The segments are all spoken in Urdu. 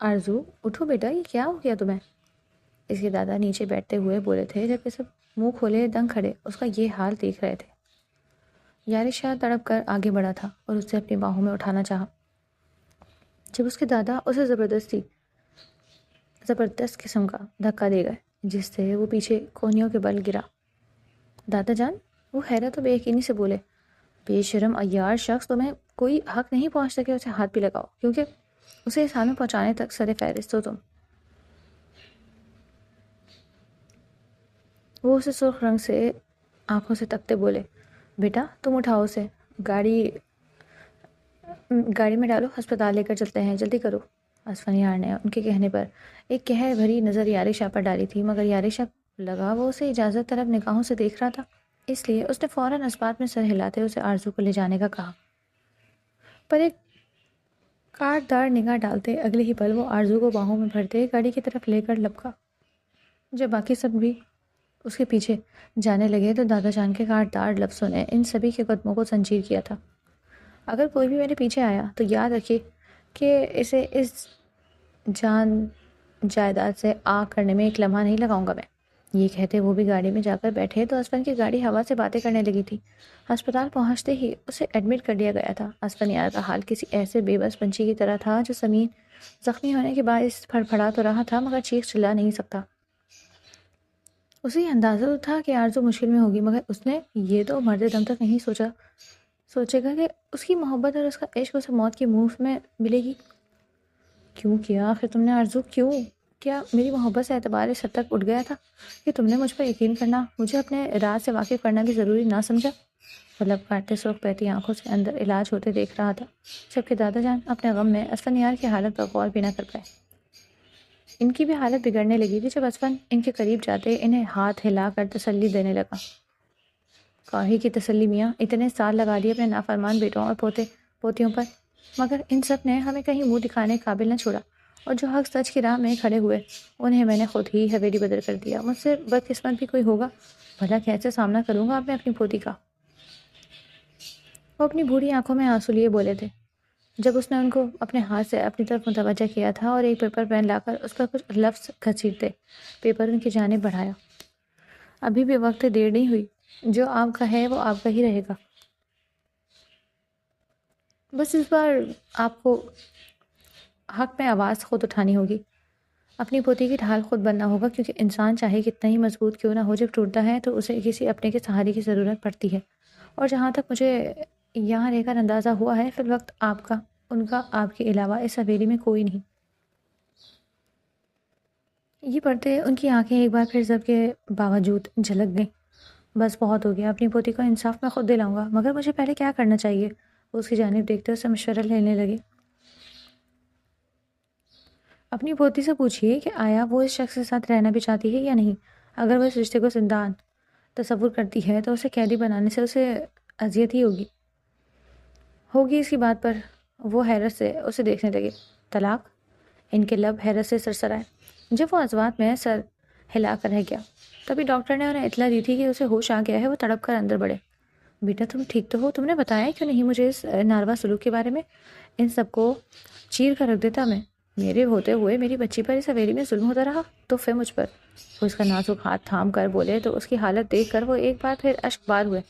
آرزو اٹھو بیٹا، یہ کیا ہو گیا تمہیں؟ اس کے دادا نیچے بیٹھتے ہوئے بولے تھے، جبکہ سب منہ کھولے دنگ کھڑے اس کا یہ حال دیکھ رہے تھے۔ یارشا تڑپ کر آگے بڑھا تھا اور اسے اپنی باہوں میں اٹھانا چاہا، جب اس کے دادا اسے زبردست قسم کا دھکا دے گئے، جس سے وہ پیچھے کونیوں کے بل گرا۔ دادا جان، وہ حیرت و بے یقینی سے بولے، بے شرم عیار شخص، تمہیں کوئی حق نہیں پہنچتا کہ اسے ہاتھ بھی لگاؤ، کیونکہ اسے اس حال میں پہنچانے تک سر فہرست ہو تم۔ وہ اسے سرخ رنگ سے آنکھوں سے تکتے بولے، بیٹا تم اٹھاؤ اسے، گاڑی میں ڈالو، ہسپتال لے کر چلتے ہیں، جلدی کرو۔ اسفندیار نے ان کے کہنے پر ایک قہر بھری نظر یارشا پر ڈالی تھی، مگر یارشا لگا وہ اسے اجازت طلب نگاہوں سے دیکھ رہا تھا، اس لیے اس نے فوراً اس بات میں سر ہلاتے اسے آرزو کو لے جانے کا کہا۔ پر ایک کاٹدار نگاہ ڈالتے اگلے ہی پل وہ آرزو کو باہوں میں بھرتے گاڑی کی طرف لے کر لپکا۔ جب باقی سب بھی اس کے پیچھے جانے لگے تو دادا جان کے کاٹدار لفظوں نے ان سبھی کے قدموں کو زنجیر کیا تھا۔ اگر کوئی بھی میرے پیچھے آیا تو یاد رکھیے کہ اسے اس جان جائیداد سے آگ کرنے میں ایک لمحہ نہیں لگاؤں گا میں۔ یہ کہتے وہ بھی گاڑی میں جا کر بیٹھے تو اسفن کی گاڑی ہوا سے باتیں کرنے لگی تھی۔ ہسپتال پہنچتے ہی اسے ایڈمٹ کر دیا گیا تھا۔ اسفن یار کا حال کسی ایسے بے بس پنچھی کی طرح تھا جو زمین زخمی ہونے کے باعث پھڑپھڑا تو رہا تھا مگر چیخ چلا نہیں سکتا۔ اسے یہ اندازہ تو تھا کہ آرزو مشکل میں ہوگی، مگر اس نے یہ تو مرتے دم تک نہیں سوچے گا کہ اس کی محبت اور اس کا عشق اسے موت کے منہ میں ملے گی۔ کیوں کیا آخر تم نے آرزو، کیوں؟ کیا میری محبت سے اعتبار اس حد تک اٹھ گیا تھا کہ تم نے مجھ پر یقین کرنا، مجھے اپنے راز سے واقف کرنا بھی ضروری نہ سمجھا؟ وہ لب کاٹتے سرخ بہتی آنکھوں سے اندر علاج ہوتے دیکھ رہا تھا، جبکہ دادا جان اپنے غم میں اسفن یار کی حالت پر غور بھی نہ کر پائے۔ ان کی بھی حالت بگڑنے لگی تھی جب اسفن ان کے قریب جاتے انہیں ہاتھ ہلا کر تسلی دینے لگا۔ کاہی کی تسلی میاں، اتنے سال لگا دیے اپنے نافرمان بیٹوں اور پوتیوں پر، مگر ان سب نے ہمیں کہیں منہ دکھانے کے قابل نہ چھوڑا، اور جو حق سچ کی راہ میں کھڑے ہوئے انہیں میں نے خود ہی حویلی بدل کر دیا۔ مجھ سے بدقسمت بھی کوئی ہوگا، بھلا کیسے سامنا کروں گا میں اپنی پوتی کا؟ وہ اپنی بوڑھی آنکھوں میں آنسو لیے بولے تھے جب اس نے ان کو اپنے ہاتھ سے اپنی طرف متوجہ کیا تھا اور ایک پیپر پین لا کر اس پر کچھ لفظ گھسیٹتے پیپر ان کی جانب بڑھایا۔ ابھی بھی وقت دیر نہیں ہوئی، جو آپ کا ہے وہ آپ کا ہی رہے گا، بس اس بار آپ کو حق میں آواز خود اٹھانی ہوگی، اپنی پوتی کی ڈھال خود بننا ہوگا، کیونکہ انسان چاہے کتنا ہی مضبوط کیوں نہ ہو، جب ٹوٹتا ہے تو اسے کسی اپنے کے سہارے کی ضرورت پڑتی ہے۔ اور جہاں تک مجھے یہاں رہ کر اندازہ ہوا ہے، فی الوقت آپ کا، ان کا آپ کے علاوہ اس حویلی میں کوئی نہیں۔ یہ پڑھتے ان کی آنکھیں ایک بار پھر سب کے باوجود جھلک گئیں۔ بس بہت ہو گیا، اپنی پوتی کا انصاف میں خود دلاؤں گا، مگر مجھے پہلے کیا کرنا چاہیے؟ وہ اس کی جانب دیکھتے اسے مشورہ لینے لگے۔ اپنی پوتی سے پوچھئے کہ آیا وہ اس شخص کے ساتھ رہنا بھی چاہتی ہے یا نہیں۔ اگر وہ اس رشتے کو زندان تصور کرتی ہے تو اسے قیدی بنانے سے اسے اذیت ہی ہوگی اس کی بات پر۔ وہ حیرت سے اسے دیکھنے لگے۔ طلاق؟ ان کے لب حیرت سے سرسرائے جب وہ ازوات میں سر ہلا کر رہ گیا۔ تبھی ڈاکٹر نے انہیں اطلاع دی تھی کہ اسے ہوش آ گیا ہے۔ وہ تڑپ کر اندر بڑھے۔ بیٹا تم ٹھیک تو ہو؟ تم نے بتایا کیوں نہیں مجھے اس ناروا سلوک کے بارے میں؟ ان سب کو چیر کر رکھ دیتا میں، میرے ہوتے ہوئے میری بچی پر اس حویلی میں ظلم ہوتا رہا تو پھر مجھ پر۔ وہ اس کا نازک ہاتھ تھام کر بولے تو اس کی حالت دیکھ کر وہ ایک بار پھر اشک بار ہوئے،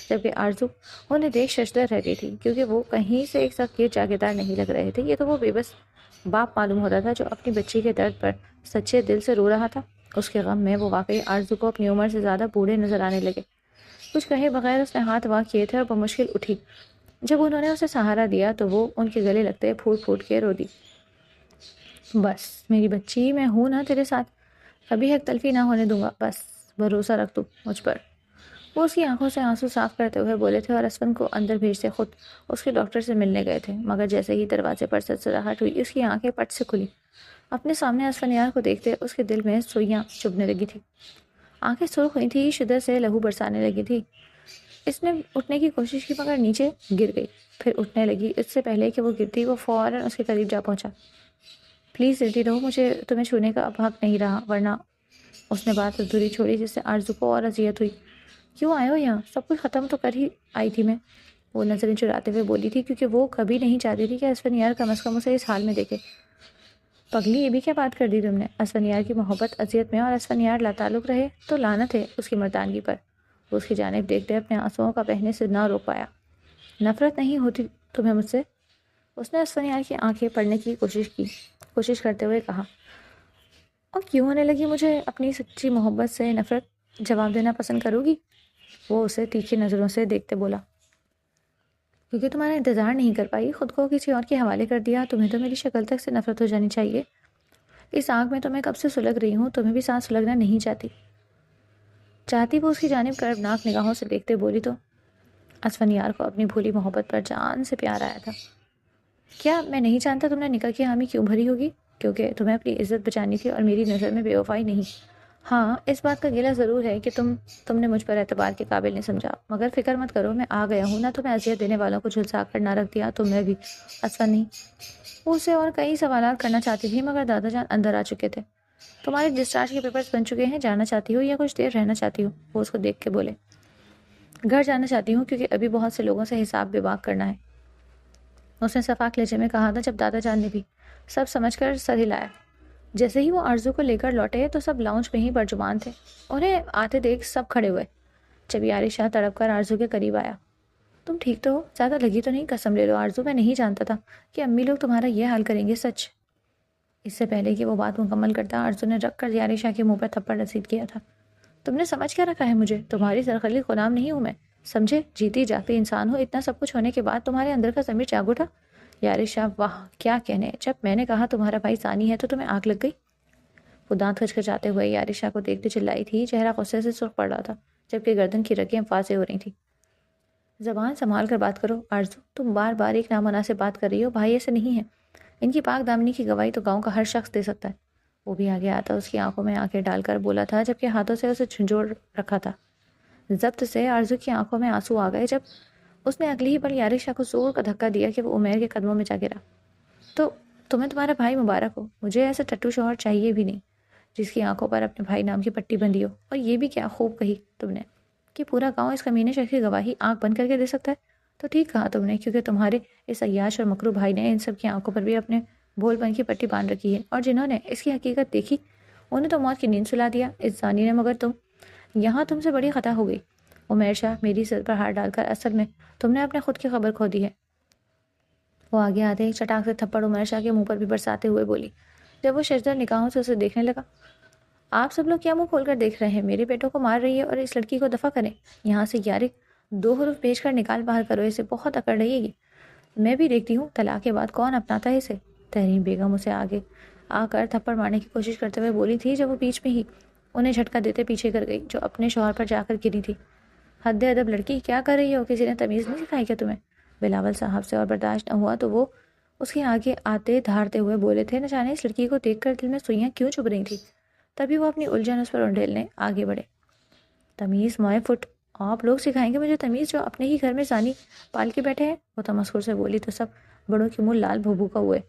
جبکہ آرزو انہیں دیکھ ششدر رہ گئی تھی، کیونکہ وہ کہیں سے ایک سخت جاگیردار نہیں لگ رہے تھے۔ یہ تو وہ بے بس باپ معلوم ہوتا تھا جو اپنی بچی کے درد پر سچے دل سے رو رہا تھا۔ اس کے غم میں وہ واقعی آرزو کو اپنی عمر سے زیادہ بوڑھے نظر آنے لگے۔ کچھ کہے بغیر اس نے ہاتھ وا کیے تھے اور بمشکل اٹھی۔ جب انہوں نے اسے سہارا دیا تو وہ ان کے گلے لگتے پھوٹ پھوٹ کے رو دی۔ بس میری بچی، میں ہوں نا تیرے ساتھ، کبھی حق تلفی نہ ہونے دوں گا، بس بھروسہ رکھ تو مجھ پر۔ وہ اس کی آنکھوں سے آنسو صاف کرتے ہوئے بولے تھے اور اسفن کو اندر بھیجتے خود اس کے ڈاکٹر سے ملنے گئے تھے، مگر جیسے ہی دروازے پر سرسراہٹ ہوئی اس کی آنکھیں پٹ سے کھلی۔ اپنے سامنے اسفن یار کو دیکھتے اس کے دل میں سوئیاں چبھنے لگی تھی، آنکھیں سرخ ہوئی تھی، شدت سے لہو برسانے لگی تھی۔ اس نے اٹھنے کی کوشش کی مگر نیچے گر گئی، پھر اٹھنے لگی۔ اس سے پہلے کہ وہ گرتی وہ فوراً اس کے قریب جا پہنچا۔ پلیز لیٹی رہو، مجھے تمہیں چھونے کا اب حق نہیں رہا، ورنہ… اس نے بات ادھوری چھوڑی جس سے آرزو کو اور اذیت ہوئی۔ کیوں آئے ہو یہاں؟ سب کچھ ختم تو کر ہی آئی تھی میں، وہ نظریں چراتے ہوئے بولی تھی، کیونکہ وہ کبھی نہیں چاہتی تھی کہ اسفن یار کم از کم اسے اس حال میں دیکھے۔ پگلی یہ بھی کیا بات کر دی تم نے؟ اسفندیار کی محبت اذیت میں اور اسفندیار لاتعلق رہے تو لعنت ہے اس کی مردانگی پر۔ وہ اس کی جانب دیکھتے اپنے آنسوؤں کا بہنے سے نہ روک پایا۔ نفرت نہیں ہوتی تمہیں مجھ سے؟ اس نے اسفندیار کی آنکھیں پڑھنے کی کوشش کرتے ہوئے کہا۔ اور کیوں ہونے لگی مجھے اپنی سچی محبت سے نفرت؟ جواب دینا پسند کرو گی؟ وہ اسے تیکھی نظروں سے دیکھتے بولا۔ کیونکہ تمہارا انتظار نہیں کر پائی، خود کو کسی اور کے حوالے کر دیا۔ تمہیں تو میری شکل تک سے نفرت ہو جانی چاہیے۔ اس آگ میں تو میں کب سے سلگ رہی ہوں، تمہیں بھی سانس سلگنا نہیں چاہتی وہ اس کی جانب کربناک نگاہوں سے دیکھتے بولی تو اسفندیار کو اپنی بھولی محبت پر جان سے پیار آیا تھا۔ کیا میں نہیں جانتا تم نے نکاح کی حامی کیوں بھری ہوگی؟ کیونکہ تمہیں اپنی عزت بچانی تھی اور میری نظر میں بے وفائی نہیں۔ ہاں، اس بات کا گلہ ضرور ہے کہ تم نے مجھ پر اعتبار کے قابل نہیں سمجھا، مگر فکر مت کرو، میں آ گیا ہوں۔ نہ تمہیں اذیت دینے والوں کو جھلسا کر نہ رکھ دیا تو میں بھی اسفند نہیں۔ وہ اسے اور کئی سوالات کرنا چاہتی تھی مگر دادا جان اندر آ چکے تھے۔ تمہارے ڈسچارج کے پیپرز بن چکے ہیں، جانا چاہتی ہو یا کچھ دیر رہنا چاہتی ہو؟ وہ اس کو دیکھ کے بولے۔ گھر جانا چاہتی ہوں کیونکہ ابھی بہت سے لوگوں سے حساب بے باک کرنا ہے، اس نے صفاق لہجے میں کہا تھا۔ جب دادا جان نے بھی سب سمجھ کر سر ہلایا۔ جیسے ہی وہ آرزو کو لے کر لوٹے تو سب لاؤنج میں ہی برجمان تھے۔ انہیں آتے دیکھ سب کھڑے ہوئے۔ جب یاری شاہ تڑپ کر آرزو کے قریب آیا۔ تم ٹھیک تو ہو؟ زیادہ لگی تو نہیں؟ قسم لے لو آرزو، میں نہیں جانتا تھا کہ امی لوگ تمہارا یہ حال کریں گے، سچ۔ اس سے پہلے کہ وہ بات مکمل کرتا، آرزو نے رکھ کر یاری شاہ کے منہ پر تھپڑ رسید کیا تھا۔ تم نے سمجھ کیا رکھا ہے مجھے؟ تمہاری سرخلی غلام نہیں ہوں میں، سمجھے؟ جیتی جاگتی انسان ہو۔ اتنا سب کچھ ہونے کے بعد تمہارے اندر کا ضمیر جاگ اٹھا؟ یاری شاہ واہ کیا کہنے، جب میں نے کہا تمہارا بھائی زانی ہے تو تمہیں آگ لگ گئی؟ وہ دانت کھچکھچاتے ہوئے یاری شاہ کو دیکھتے چلائی تھی، چہرہ غصے سے سرخ پڑ رہا تھا جبکہ گردن کی رگیں واضح ہو رہی تھی۔ زبان سنبھال کر بات کرو آرزو، تم بار بار ایک نامناسب بات کر رہی ہو، بھائی ایسے نہیں ہے۔ ان کی پاک دامنی کی گواہی تو گاؤں کا ہر شخص دے سکتا ہے۔ وہ بھی آگے آتا اس کی آنکھوں میں آنکھیں ڈال کر بولا تھا جبکہ ہاتھوں سے اسے جھنجھوڑ رکھا تھا۔ ضبط سے آرزو کی آنکھوں میں آنسو آ گئے جب اس نے اگلی ہی پل یاری شاہ کو زور کا دھکا دیا کہ وہ عمیر کے قدموں میں جا گرا۔ تو تمہیں تمہارا بھائی مبارک ہو، مجھے ایسا ٹٹو شوہر چاہیے بھی نہیں جس کی آنکھوں پر اپنے بھائی نام کی پٹی بندھی ہو۔ اور یہ بھی کیا خوب کہی تم نے کہ پورا گاؤں اس کمینے شخص کی گواہی آنکھ بند کر کے دے سکتا ہے؟ تو ٹھیک کہا تم نے، کیونکہ تمہارے اس عیاش اور مکرو بھائی نے ان سب کی آنکھوں پر بھی اپنے بھول پن کی پٹی باندھ رکھی ہے، اور جنہوں نے اس کی حقیقت دیکھی انہیں تو موت کی نیند سلا دیا اس زانی نے، مگر یہاں تم سے بڑی خطا ہو گئی عمیر شاہ، میری سر پر ہاتھ ڈال کر اصل میں تم نے اپنے خود کی خبر کھو دی ہے۔ وہ آگے آتے ہی چٹاک سے تھپڑ عمیر شاہ کے منہ پر بھی برساتے ہوئے بولی جب وہ ششدر نگاہوں سے اسے دیکھنے لگا۔ آپ سب لوگ کیا منہ کھول کر دیکھ رہے ہیں؟ میرے بیٹوں کو مار رہی ہے اور اس لڑکی کو دفع کریں یہاں سے۔ یارک 2 حروف بھیج کر نکال باہر کرو اسے، بہت اکڑ رہی ہے یہ۔ میں بھی دیکھتی ہوں طلاق کے بعد کون اپناتا ہے اسے۔ تحریم بیگم اسے آگے آ کر تھپڑ مارنے کی کوشش کرتے ہوئے بولی تھی جب وہ بیچ میں ہی انہیں جھٹکا دیتے پیچھے کر گئی جو اپنے شوہر پر جا کر گری تھی۔ حد ادب لڑکی، کیا کر رہی ہو؟ کسی نے تمیز نہیں سکھائی کیا تمہیں؟ بلاول صاحب سے اور برداشت نہ ہوا تو وہ اس کے آگے آتے دھارتے ہوئے بولے تھے۔ نہ جانے اس لڑکی کو دیکھ کر دل میں سوئیاں کیوں چبھ رہی تھی۔ تبھی وہ اپنی الجھن اس پر انڈیلنے آگے بڑھے۔ تمیز موئے فٹ، آپ لوگ سکھائیں گے مجھے تمیز جو اپنے ہی گھر میں زانی پال کے بیٹھے ہیں؟ وہ تمسخر سے بولی تو سب بڑوں کے منہ لال بھو ہوئے۔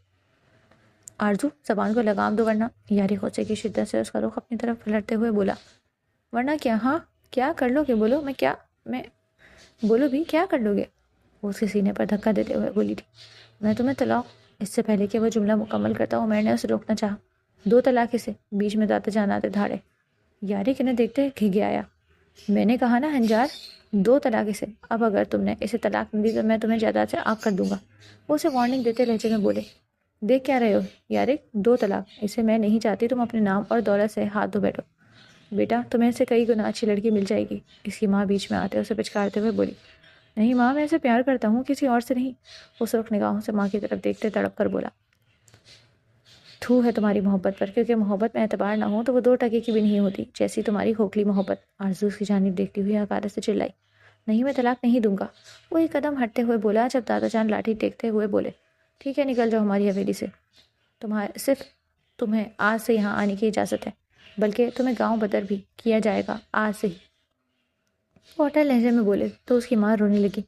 آرزو زبان کو لگام دو ورنہ، یاری غصے کی شدت سے اس کا رخ اپنی طرف پلٹتے ہوئے بولا۔ ورنہ کیا؟ ہاں کیا کر لو گے؟ بولو میں بولو بھی کیا کر لو گے؟ وہ اس کے سینے پر دھکا دیتے ہوئے بولی تھی۔ میں تمہیں طلاق۔ اس سے پہلے کہ وہ جملہ مکمل کرتا ہوں میں نے اسے روکنا چاہا۔ 2 طلاق اسے، بیچ میں دادا جان آتے دھاڑے۔ یاری کنہیں دیکھتے گھگے آیا۔ میں نے کہا نا ہنجار، 2 طلاق اسے، اب اگر تم نے اسے طلاق نہیں دی تو میں تمہیں جائیداد سے آگ کر دوں گا۔ وہ اسے وارننگ دیتے لہجے میں بولے۔ دیکھ کیا رہے ہو یارک، 2 طلاق اسے میں نہیں چاہتی، تم اپنے نام اور دولت سے ہاتھ دھو بیٹھو۔ بیٹا تمہیں سے کئی گنا اچھی لڑکی مل جائے گی۔ اس کی ماں بیچ میں آتے اسے پچکارتے ہوئے بولی۔ نہیں ماں، میں اسے پیار کرتا ہوں، کسی اور سے نہیں۔ وہ سرخ نگاہوں سے ماں کی طرف دیکھتے تڑپ کر بولا۔ تھو ہے تمہاری محبت پر، کیونکہ محبت میں اعتبار نہ ہو تو وہ 2 ٹکے کی بھی نہیں ہوتی، جیسی تمہاری کھوکھلی محبت۔ آرزو اس کی جانب دیکھتی ہوئی حقارت سے چلائی۔ نہیں، میں طلاق نہیں دوں گا۔ وہ ایک قدم ہٹتے ہوئے بولا جب دادا جان لاٹھی ٹیکتے ہوئے بولے۔ ٹھیک ہے، نکل جاؤ ہماری حویلی سے، صرف تمہیں آج سے یہاں آنے کی اجازت ہے، بلکہ تمہیں گاؤں بدر بھی کیا جائے گا آج سے ہی۔ وہ اٹل لہجے میں بولے تو اس کی ماں رونے لگی۔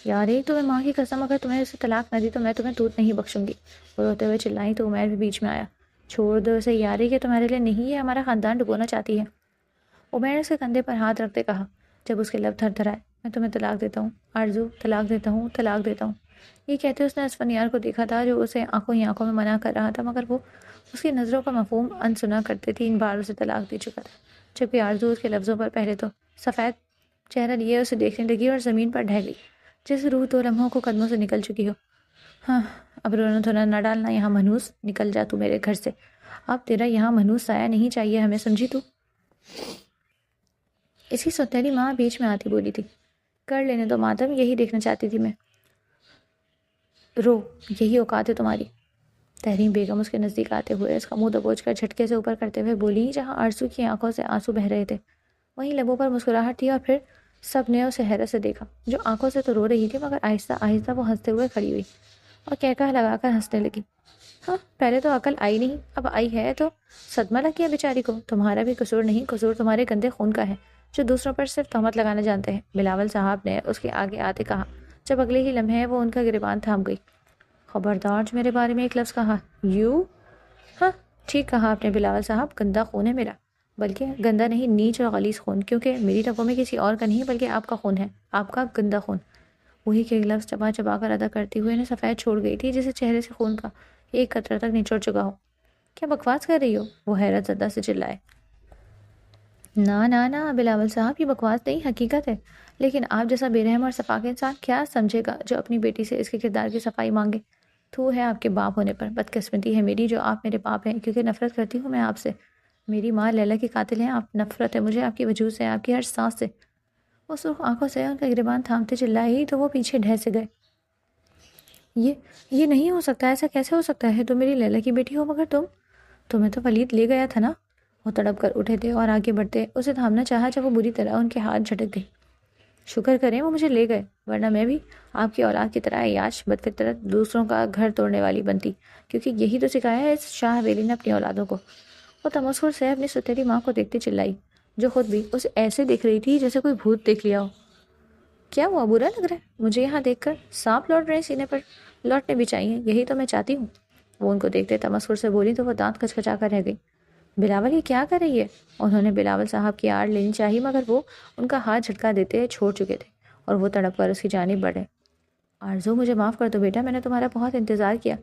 یار تمہیں ماں کی قسم، اگر تمہیں اسے طلاق نہ دی تو میں تمہیں دودھ نہیں بخشوں گی۔ وہ روتے ہوئے چلائی تو عمیر بھی بیچ میں آیا۔ چھوڑ دو اسے یاری، کہ تمہارے لیے نہیں، یہ ہمارا خاندان ڈبونا چاہتی ہے۔ عمیر نے اس کے کندھے پر ہاتھ رکھتے کہا جب اس کے لب تھر تھر آئے۔ میں تمہیں طلاق دیتا ہوں آرزو، طلاق دیتا ہوں، طلاق دیتا ہوں۔ یہ کہتے اس نے اسفندیار کو دیکھا تھا جو اسے آنکھوں ہی آنکھوں میں منع کر رہا تھا، مگر وہ اس کی نظروں کا مفہوم انسنا کرتے 3 بار اسے طلاق دے چکا تھا، جبکہ آرزو اس کے لفظوں پر پہلے تو سفید چہرہ لیے اسے دیکھنے لگی اور زمین پر ڈھہ گئی، جیسے روح 2 لمحوں کو قدموں سے نکل چکی ہو۔ ہاں، اب رونا دھونا نہ ڈالنا یہاں منحوس، نکل جا تو میرے گھر سے، اب تیرا یہاں منحوس سایہ نہیں چاہیے ہمیں، سمجھی تو؟ اسی سوتیلی ماں بیچ میں آتی بولی تھی، کر لینے دو ماتم، یہی دیکھنا چاہتی تھی میں، رو، یہی اوقات ہے تمہاری۔ تحریم بیگم اس کے نزدیک آتے ہوئے اس کا منہ دبوچ کر جھٹکے سے اوپر کرتے ہوئے بولی، جہاں آرزو کی آنکھوں سے آنسو بہہ رہے تھے وہیں لبوں پر مسکراہٹ تھی، اور پھر سب نے اسے حیرت سے دیکھا، جو آنکھوں سے تو رو رہی تھی مگر آہستہ آہستہ وہ ہنستے ہوئے کھڑی ہوئی اور کہکہ لگا کر ہنسنے لگی۔ ہاں، پہلے تو عقل آئی نہیں، اب آئی ہے تو صدمہ لگ گیا بیچاری کو، تمہارا بھی قصور نہیں، قصور تمہارے گندے خون کا ہے جو دوسروں پر صرف تہمت لگانا جانتے ہیں، بلاول صاحب نے اس کے آگے آتے کہا، جب اگلے ہی لمحے وہ ان کا گریبان تھام گئی۔ خبردار جو میرے بارے میں ایک لفظ کہا، یو؟ ہاں، ٹھیک کہا آپ نے بلاول صاحب، گندا خون ہے میرا، بلکہ گندا نہیں، نیچ اور غلیظ خون، کیونکہ میری رگوں میں کسی اور کا نہیں بلکہ آپ کا خون ہے، آپ کا گندا خون۔ وہی کے لفظ چبا چبا کر ادا کرتے ہوئے انہیں سفید چھوڑ گئی تھی، جسے چہرے سے خون کا ایک قطرہ تک نچوڑ چکا ہو۔ کیا بکواس کر رہی ہو؟ وہ حیرت زدہ سے چلائے۔ نہ نہ نہ بلاول صاحب، یہ بکواس نہیں، حقیقت ہے، لیکن آپ جیسا بے رحم اور سفاک انسان کیا سمجھے گا جو اپنی بیٹی سے اس کے کردار کی صفائی مانگے؟ تو ہے آپ کے باپ ہونے پر، بدقسمتی ہے میری جو آپ میرے باپ ہیں، کیونکہ نفرت کرتی ہوں میں آپ سے، میری ماں لیلا کی قاتل ہیں آپ، نفرت ہے مجھے آپ کی وجود سے، آپ کی ہر سانس سے۔ وہ سرخ آنکھوں سے ان کا گریبان تھامتے چلائی تو وہ پیچھے ڈھہ سے گئے۔ یہ نہیں ہو سکتا، ایسا کیسے ہو سکتا ہے؟ تم میری لیلا کی بیٹی ہو مگر تمہیں تو ولید لے گیا تھا نا۔ وہ تڑپ کر اٹھے تھے اور آگے بڑھتے اسے تھامنا چاہا جب وہ بری طرح ان کے ہاتھ جھٹک گئی۔ شکر کریں وہ مجھے لے گئے، ورنہ میں بھی آپ کی اولاد کی طرح عیاش بدفطرت دوسروں کا گھر توڑنے والی بنتی، کیونکہ یہی تو سکھایا ہے اس شاہ حویلی نے اپنی اولادوں کو۔ وہ تمسخر سے اپنی ستیلی ماں کو دیکھتی چلائی، جو خود بھی اسے ایسے دیکھ رہی تھی جیسے کوئی بھوت دیکھ لیا ہو۔ کیا ہوا، برا لگ رہا ہے مجھے یہاں دیکھ کر؟ سانپ لوٹ رہے سینے پر، لوٹنے بھی چاہیے، یہی تو میں چاہتی ہوں۔ وہ ان کو دیکھتے تمسخر سے بولی تو وہ دانت کچکچا کر رہ گئی۔ بلاول یہ کیا کر رہی ہے؟ انہوں نے بلاول صاحب کی آڑ لینی چاہی مگر وہ ان کا ہاتھ جھٹکا دیتے چھوڑ چکے تھے اور وہ تڑپ کر اس کی جانب بڑھے۔ آرزو مجھے معاف کر دو بیٹا، میں نے تمہارا بہت انتظار کیا،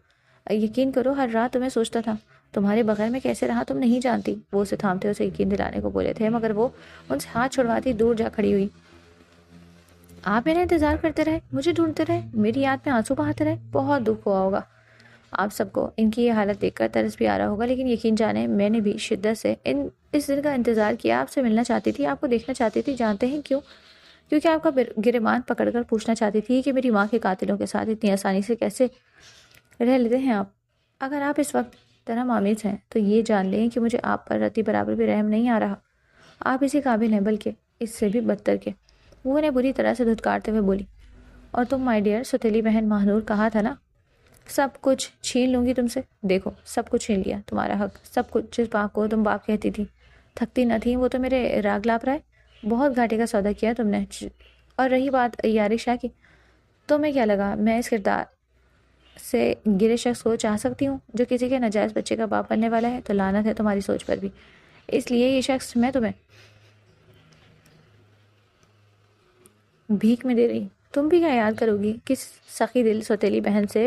یقین کرو ہر رات تمہیں سوچتا تھا، تمہارے بغیر میں کیسے رہا تم نہیں جانتی۔ وہ اسے تھامتے اسے یقین دلانے کو بولے تھے مگر وہ ان سے ہاتھ چھڑواتی دور جا کھڑی ہوئی۔ آپ میرا انتظار کرتے رہے، مجھے ڈھونڈتے رہے، میری یاد میں آنسو بہاتے رہے، بہت دکھ ہوا ہوگا آپ سب کو، ان کی یہ حالت دیکھ کر ترس بھی آ رہا ہوگا، لیکن یقین جانیں میں نے بھی شدت سے اس دن کا انتظار کیا، آپ سے ملنا چاہتی تھی، آپ کو دیکھنا چاہتی تھی، جانتے ہیں کیوں؟ کیونکہ آپ کا گریبان پکڑ کر پوچھنا چاہتی تھی کہ میری ماں کے قاتلوں کے ساتھ اتنی آسانی سے کیسے رہ لیتے ہیں آپ۔ اگر آپ اس وقت طرح آمیز ہیں تو یہ جان لیں کہ مجھے آپ پر رتی برابر بھی رحم نہیں آ رہا، آپ اسی قابل ہیں بلکہ اس سے بھی بدتر کے۔ وہ انہیں بری طرح سے دھتکارتے ہوئے بولی، اور تم مائی ڈیئر ستیلی بہن ماہنور، کہا تھا نا سب کچھ چھین لوں گی تم سے، دیکھو سب کچھ چھین لیا، تمہارا حق، سب کچھ جس باپ کو تم باپ کہتی تھی، تھکتی نہ تھی وہ تو میرے راگ لاپ رہا ہے، بہت گھاٹے کا سودا کیا تم نے۔ اور رہی بات یاری شاہ کی، تو میں کیا لگا میں اس کردار سے گرے شخص کو چاہ سکتی ہوں جو کسی کے ناجائز بچے کا باپ بننے والا ہے؟ تو لعنت ہے تمہاری سوچ پر بھی، اس لیے یہ شخص میں تمہیں بھیک میں دے رہی۔ تم بھی کیا یاد کرو گی کس سخی دل سوتیلی بہن سے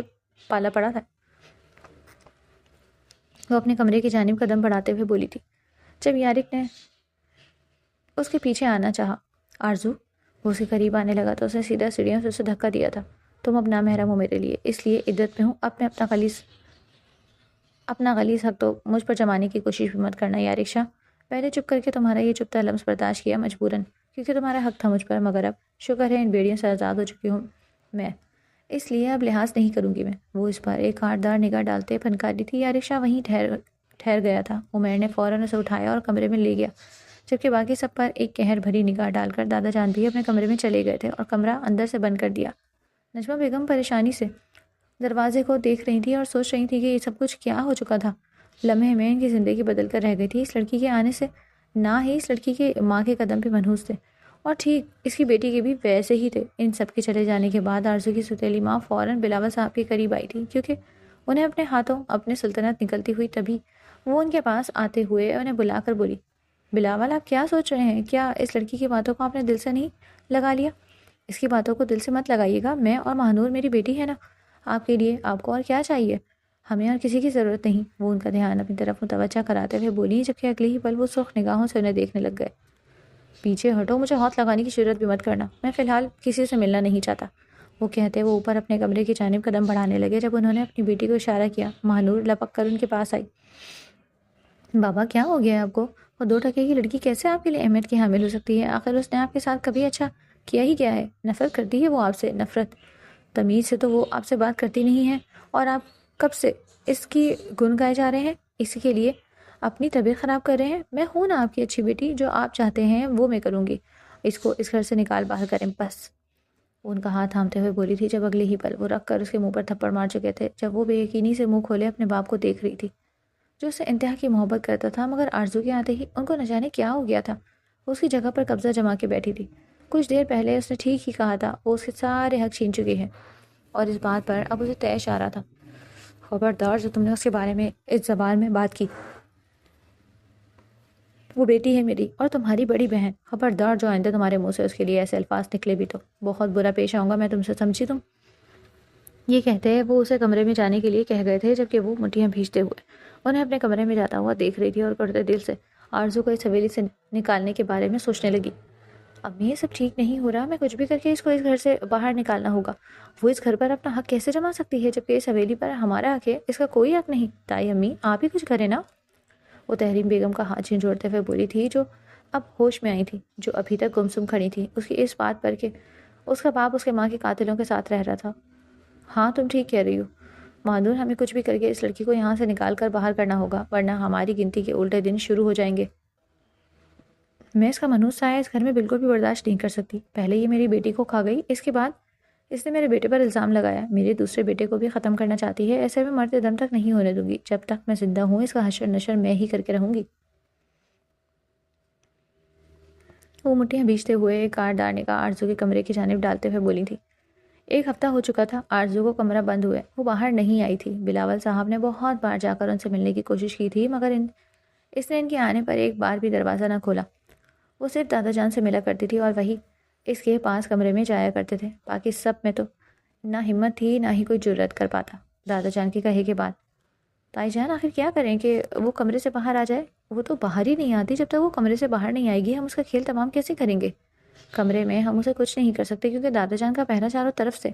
پالا پڑا تھا؟ وہ اپنے کمرے کی جانب قدم بڑھاتے ہوئے بولی تھی، جب یارک نے اس کے پیچھے آنا چاہا۔ آرزو، وہ اسے قریب آنے لگا تو اس نے سیدھا سیڑھیوں سے اسے دھکا دیا تھا۔ تم اب نامحرم ہو میرے لیے، اس لیے عدت میں ہوں، اپنا غلیظ حق تو مجھ پر جمانے کی کوشش بھی مت کرنا یارک شاہ۔ پہلے چپ کر کے تمہارا یہ چپتا لمس برداشت کیا مجبوراً، کیونکہ تمہارا حق تھا مجھ پر، مگر اب شکر ہے ان بیڑیوں سے آزاد ہو چکی ہوں میں، اس لیے اب لحاظ نہیں کروں گی میں۔ وہ اس پر ایک کاٹدار نگاہ ڈالتے پھنکاری تھی۔ یارک شاہ وہیں ٹھہر گیا تھا۔ عمیر نے فوراً اسے اٹھایا اور کمرے میں لے گیا، جبکہ باقی سب پر ایک قہر بھری نگاہ ڈال کر دادا جان بھی اپنے کمرے میں چلے گئے تھے اور کمرہ اندر سے بند کر دیا۔ نجمہ بیگم پریشانی سے دروازے کو دیکھ رہی تھی اور سوچ رہی تھی کہ یہ سب کچھ کیا ہو چکا تھا۔ لمحے میں ان کی زندگی بدل کر رہ گئی تھی اس لڑکی کے آنے سے، نہ ہی اس لڑکی کے ماں کے قدم بھی منحوس تھے، اور ٹھیک اس کی بیٹی کے بھی ویسے ہی تھے۔ ان سب کے چلے جانے کے بعد آرزو کی ستیلی ماں فوراً بلاول صاحب کے قریب آئی تھی، کیونکہ انہیں اپنے ہاتھوں اپنے سلطنت نکلتی ہوئی تبھی وہ ان کے پاس آتے ہوئے انہیں بلا کر بولی، بلاول آپ کیا سوچ رہے ہیں؟ کیا اس لڑکی کی باتوں کو آپ نے دل سے نہیں لگا لیا؟ اس کی باتوں کو دل سے مت لگائیے گا، میں اور مہنور میری بیٹی ہے نا، آپ کے لیے آپ کو اور کیا چاہیے، ہمیں اور کسی کی ضرورت نہیں۔ وہ ان کا دھیان اپنی طرف متوجہ کراتے ہوئے بولی، جبکہ اگلے ہی پل وہ سرخ نگاہوں سے انہیں دیکھنے لگ گئے۔ پیچھے ہٹو، مجھے ہاتھ لگانے کی جرات بھی مت کرنا، میں فی الحال کسی سے ملنا نہیں چاہتا۔ وہ کہتے وہ اوپر اپنے کمرے کی جانب قدم بڑھانے لگے۔ جب انہوں نے اپنی بیٹی کو اشارہ کیا، مہنور لپک کر ان کے پاس آئی۔ بابا کیا ہو گیا ہے آپ کو؟ وہ 2 ٹکے کی لڑکی کیسے آپ کے لیے اہمیت کی حامل ہو سکتی ہے؟ آخر اس نے آپ کے ساتھ کبھی اچھا کیا ہی کیا ہے؟ نفرت کرتی ہے وہ آپ سے، نفرت۔ تمیز سے تو وہ آپ سے بات کرتی نہیں ہے، اور آپ کب سے اس کی گن گائے جا رہے ہیں، اسی کے لیے اپنی طبیعت خراب کر رہے ہیں؟ میں ہوں نا آپ کی اچھی بیٹی، جو آپ چاہتے ہیں وہ میں کروں گی، اس کو اس گھر سے نکال باہر کریں بس۔ وہ ان کا ہاتھ تھامتے ہوئے بولی تھی، جب اگلے ہی پل وہ رکھ کر اس کے منہ پر تھپڑ مار چکے تھے، جب وہ بے یقینی سے منہ کھولے اپنے باپ کو دیکھ رہی تھی، جو اسے انتہا کی محبت کرتا تھا، مگر آرزو کے آتے ہی ان کو نہ جانے کیا ہو گیا تھا۔ وہ اس کی جگہ پر قبضہ جما کے بیٹھی تھی۔ کچھ دیر پہلے اس نے ٹھیک ہی کہا تھا، وہ اس کے سارے حق چھین چکی ہے، اور اس بات پر اب اسے طے آ رہا تھا۔ خبردار جو تم نے اس کے بارے میں اس زبان میں بات کی، وہ بیٹی ہے میری اور تمہاری بڑی بہن، خبردار جو آئندہ تمہارے منہ سے اس کے لیے ایسے الفاظ نکلے بھی تو بہت برا پیش آؤں گا میں تم سے، سمجھی تم؟ یہ کہتے وہ اسے کمرے میں جانے کے لیے کہہ گئے تھے، جبکہ وہ مٹھیاں بھیجتے ہوئے انہیں اپنے کمرے میں جاتا ہوا دیکھ رہی تھی، اور کرتے دل سے آرزو کو اس حویلی سے نکالنے کے بارے میں سوچنے لگی۔ امی یہ سب ٹھیک نہیں ہو رہا، میں کچھ بھی کر کے اس کو اس گھر سے باہر نکالنا ہوگا۔ وہ اس گھر پر اپنا حق کیسے جما سکتی ہے، جبکہ اس حویلی پر ہمارا حق ہے، اس کا کوئی حق نہیں۔ تائی امی آپ ہی کچھ کریں نا۔ وہ تحریم بیگم کا ہاتھ جھنجھوڑتے ہوئے بولی تھی، جو اب ہوش میں آئی تھی، جو ابھی تک گمسم کھڑی تھی اس کی اس بات پر کہ اس کا باپ اس کے ماں کے قاتلوں کے ساتھ رہ رہا تھا۔ ہاں تم ٹھیک کہہ رہی ہو مہنور، ہمیں کچھ بھی کر کے اس لڑکی کو یہاں سے نکال کر باہر کرنا ہوگا، ورنہ ہماری گنتی کے الٹے دن شروع ہو جائیں گے۔ میں اس کا منحوس سایہ اس گھر میں بالکل بھی برداشت نہیں کر سکتی۔ پہلے یہ میری بیٹی کو کھا گئی، اس کے بعد اس نے میرے بیٹے پر الزام لگایا، میرے دوسرے بیٹے کو بھی ختم کرنا چاہتی ہے۔ ایسے میں مرتے دم تک نہیں ہونے دوں گی، جب تک میں زندہ ہوں اس کا حشر نشر میں ہی کر کے رہوں گی۔ وہ مٹھیاں بھیجتے ہوئے ایک کاردار نگاہ آرزو کے کمرے کی جانب ڈالتے ہوئے بولی تھی۔ 1 ہفتہ ہو چکا تھا آرزو کو کمرہ بند ہوئے، وہ باہر نہیں آئی تھی۔ بلاول صاحب نے بہت بار جا کر ان سے ملنے کی کوشش کی تھی، مگر اس نے ان کے آنے پر ایک بار بھی دروازہ نہ کھولا۔ وہ صرف دادا جان سے ملا کرتی تھی، اور وہی اس کے پاس کمرے میں جایا کرتے تھے۔ باقی سب میں تو نہ ہمت تھی، نہ ہی کوئی جرات کر پاتا دادا جان کے کہے کے بعد۔ تائی جان آخر کیا کریں کہ وہ کمرے سے باہر آ جائے؟ وہ تو باہر ہی نہیں آتی، جب تک وہ کمرے سے باہر نہیں آئے گی ہم اس کا کھیل تمام کیسے کریں گے؟ کمرے میں ہم اسے کچھ نہیں کر سکتے، کیونکہ دادا جان کا پہرا چاروں طرف سے۔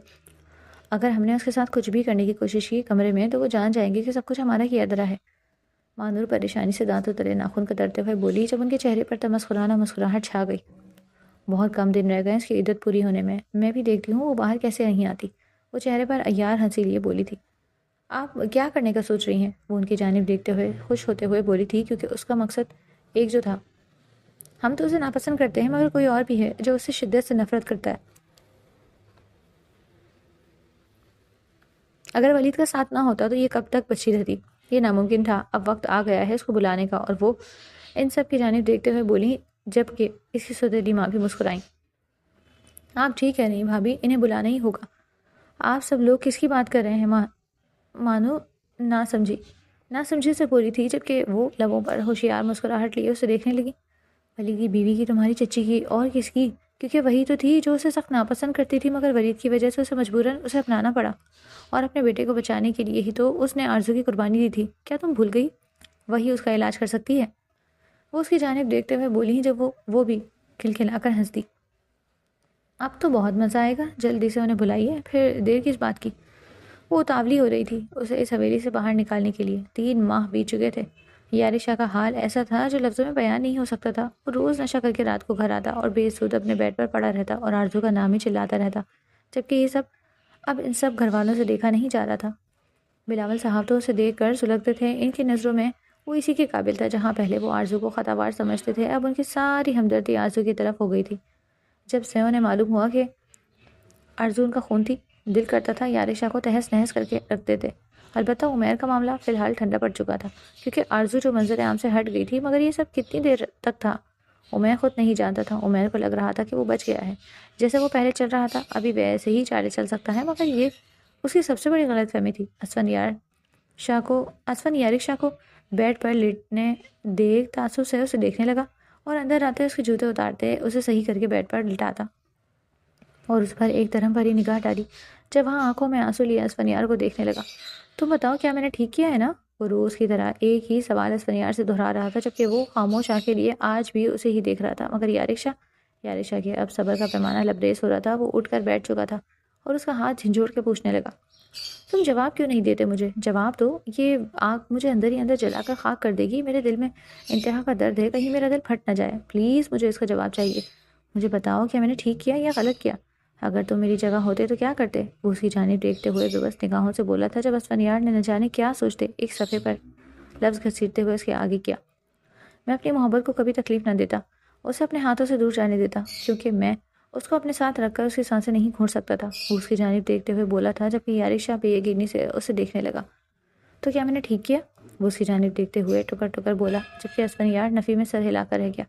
اگر ہم نے اس کے ساتھ کچھ بھی کرنے کی کوشش کی کمرے میں، تو وہ جان جائیں گے کہ سب کچھ ہمارا کیا درا ہے۔ مانور پریشانی سے دانتوں تلے ناخن کترتے ہوئے بولی، جب ان کے چہرے پر تمسخرانہ مسکراہٹ چھا گئی۔ بہت کم دن رہ گئے اس کی عدت پوری ہونے میں بھی دیکھتی ہوں وہ باہر کیسے نہیں آتی۔ وہ چہرے پر عیار ہنسی لیے بولی تھی۔ آپ کیا کرنے کا سوچ رہی ہیں؟ وہ ان کی جانب دیکھتے ہوئے خوش ہوتے ہوئے بولی تھی، کیونکہ اس کا مقصد ایک جو تھا، ہم تو اسے ناپسند کرتے ہیں، مگر کوئی اور بھی ہے جو اس سے شدت سے نفرت کرتا ہے۔ اگر ولید کا ساتھ نہ ہوتا تو یہ کب تک بچی رہتی؟ یہ ناممکن تھا۔ اب وقت آ گیا ہے اس کو بلانے کا، اور وہ ان سب کی جانب دیکھتے ہوئے بولی، جبکہ اس کی سوتیلی ماں بھی مسکرائیں۔ آپ ٹھیک کہہ رہی ہیں بھابھی، انہیں بلانا ہی ہوگا۔ آپ سب لوگ کس کی بات کر رہے ہیں؟ مانو نہ سمجھی سے بولی تھی، جبکہ وہ لبوں پر ہوشیار مسکراہٹ لیے اسے دیکھنے لگی۔ ولید کی بیوی کی، تمہاری چچی کی، اور کس کی؟ کیونکہ وہی تو تھی جو اسے سخت ناپسند کرتی تھی، مگر ولید کی وجہ سے اسے مجبوراً اسے اپنانا پڑا، اور اپنے بیٹے کو بچانے کے لیے ہی تو اس نے آرزو کی قربانی دی تھی۔ کیا تم بھول گئی؟ وہی اس کا علاج کر سکتی ہے۔ وہ اس کی جانب دیکھتے ہوئے بولی، جب وہ بھی کھلکھلا کر ہنس دی۔ اب تو بہت مزہ آئے گا، جلدی سے انہیں بلائیے، پھر دیر کس بات کی؟ وہ اتاولی ہو رہی تھی اسے اس حویلی سے باہر نکالنے کے لیے۔ 3 ماہ بیت چکے تھے۔ یارشا کا حال ایسا تھا جو لفظوں میں بیان نہیں ہو سکتا تھا۔ وہ روز نشہ کر کے رات کو گھر آتا اور بے سود اپنے بیڈ پر پڑا رہتا اور آرزو کا نام ہی چلاتا رہتا، جبکہ یہ سب اب ان سب گھر والوں سے دیکھا نہیں جا رہا تھا۔ بلاول صاحب تو اسے دیکھ کر سلگتے تھے، ان کی نظروں میں وہ اسی کے قابل تھا جہاں پہلے وہ آرزو کو خطاوار سمجھتے تھے، اب ان کی ساری ہمدردی آرزو کی طرف ہو گئی تھی۔ جب سے انہیں معلوم ہوا کہ آرزو ان کا خون تھی، دل کرتا تھا یارشا کو تہس نہس کر کے رکھتے تھے۔ البتہ عمیر کا معاملہ فی الحال ٹھنڈا پڑ چکا تھا، کیونکہ آرزو جو منظر عام سے ہٹ گئی تھی، مگر یہ سب کتنی دیر تک تھا عمیر خود نہیں جانتا تھا۔ عمیر کو لگ رہا تھا کہ وہ بچ گیا ہے، جیسے وہ پہلے چل رہا تھا ابھی ویسے ہی چالے چل سکتا ہے، مگر یہ اس کی سب سے بڑی غلط فہمی تھی۔ اسفن یارشا کو بیڈ پر لیٹنے دیکھ تعصب سے اسے دیکھنے لگا، اور اندر آتے اس کے جوتے اتارتے اسے صحیح کر کے بیڈ پر لٹاتا۔ اور اس پر ایک درہم بھری نگاہ ڈالی۔ جب وہاں آنکھوں میں آنسو لیے اسفندیار کو دیکھنے لگا۔ تم بتاؤ کیا میں نے ٹھیک کیا ہے نا؟ وہ روز کی طرح ایک ہی سوال اسفندیار سے دہرا رہا تھا، جبکہ وہ خاموش آنکھیں لیے آج بھی اسے ہی دیکھ رہا تھا۔ مگر یارشا کے اب صبر کا پیمانہ لبریز ہو رہا تھا۔ وہ اٹھ کر بیٹھ چکا تھا اور اس کا ہاتھ جھنجھوڑ کے پوچھنے لگا، تم جواب کیوں نہیں دیتے مجھے؟ جواب دو، یہ آگ مجھے اندر ہی اندر جلا کر خاک کر دے گی۔ میرے دل میں انتہا کا درد ہے، کہیں میرا دل پھٹ نہ جائے۔ پلیز مجھے اس کا جواب چاہیے۔ مجھے بتاؤ کیا میں نے ٹھیک کیا یا غلط کیا؟ اگر تم میری جگہ ہوتے تو کیا کرتے؟ وہ اس کی جانب دیکھتے ہوئے بے بس نگاہوں سے بولا تھا، جب اسفندیار نے نہ جانے کیا سوچتے ایک صفحے پر لفظ گھسیٹتے ہوئے اس کے آگے کیا۔ میں اپنی محبت کو کبھی تکلیف نہ دیتا، اسے اپنے ہاتھوں سے دور جانے دیتا، کیونکہ میں اس کو اپنے ساتھ رکھ کر اس کی سانسیں نہیں گھونٹ سکتا تھا۔ وہ اس کی جانب دیکھتے ہوئے بولا تھا، جبکہ یارشا بے یقینی سے اسے دیکھنے لگا۔ تو کیا میں نے ٹھیک کیا؟ وہ اس کی جانب دیکھتے ہوئے ٹکر ٹکر بولا، جبکہ اسفندیار نفی میں سر ہلا کر رہ گیا۔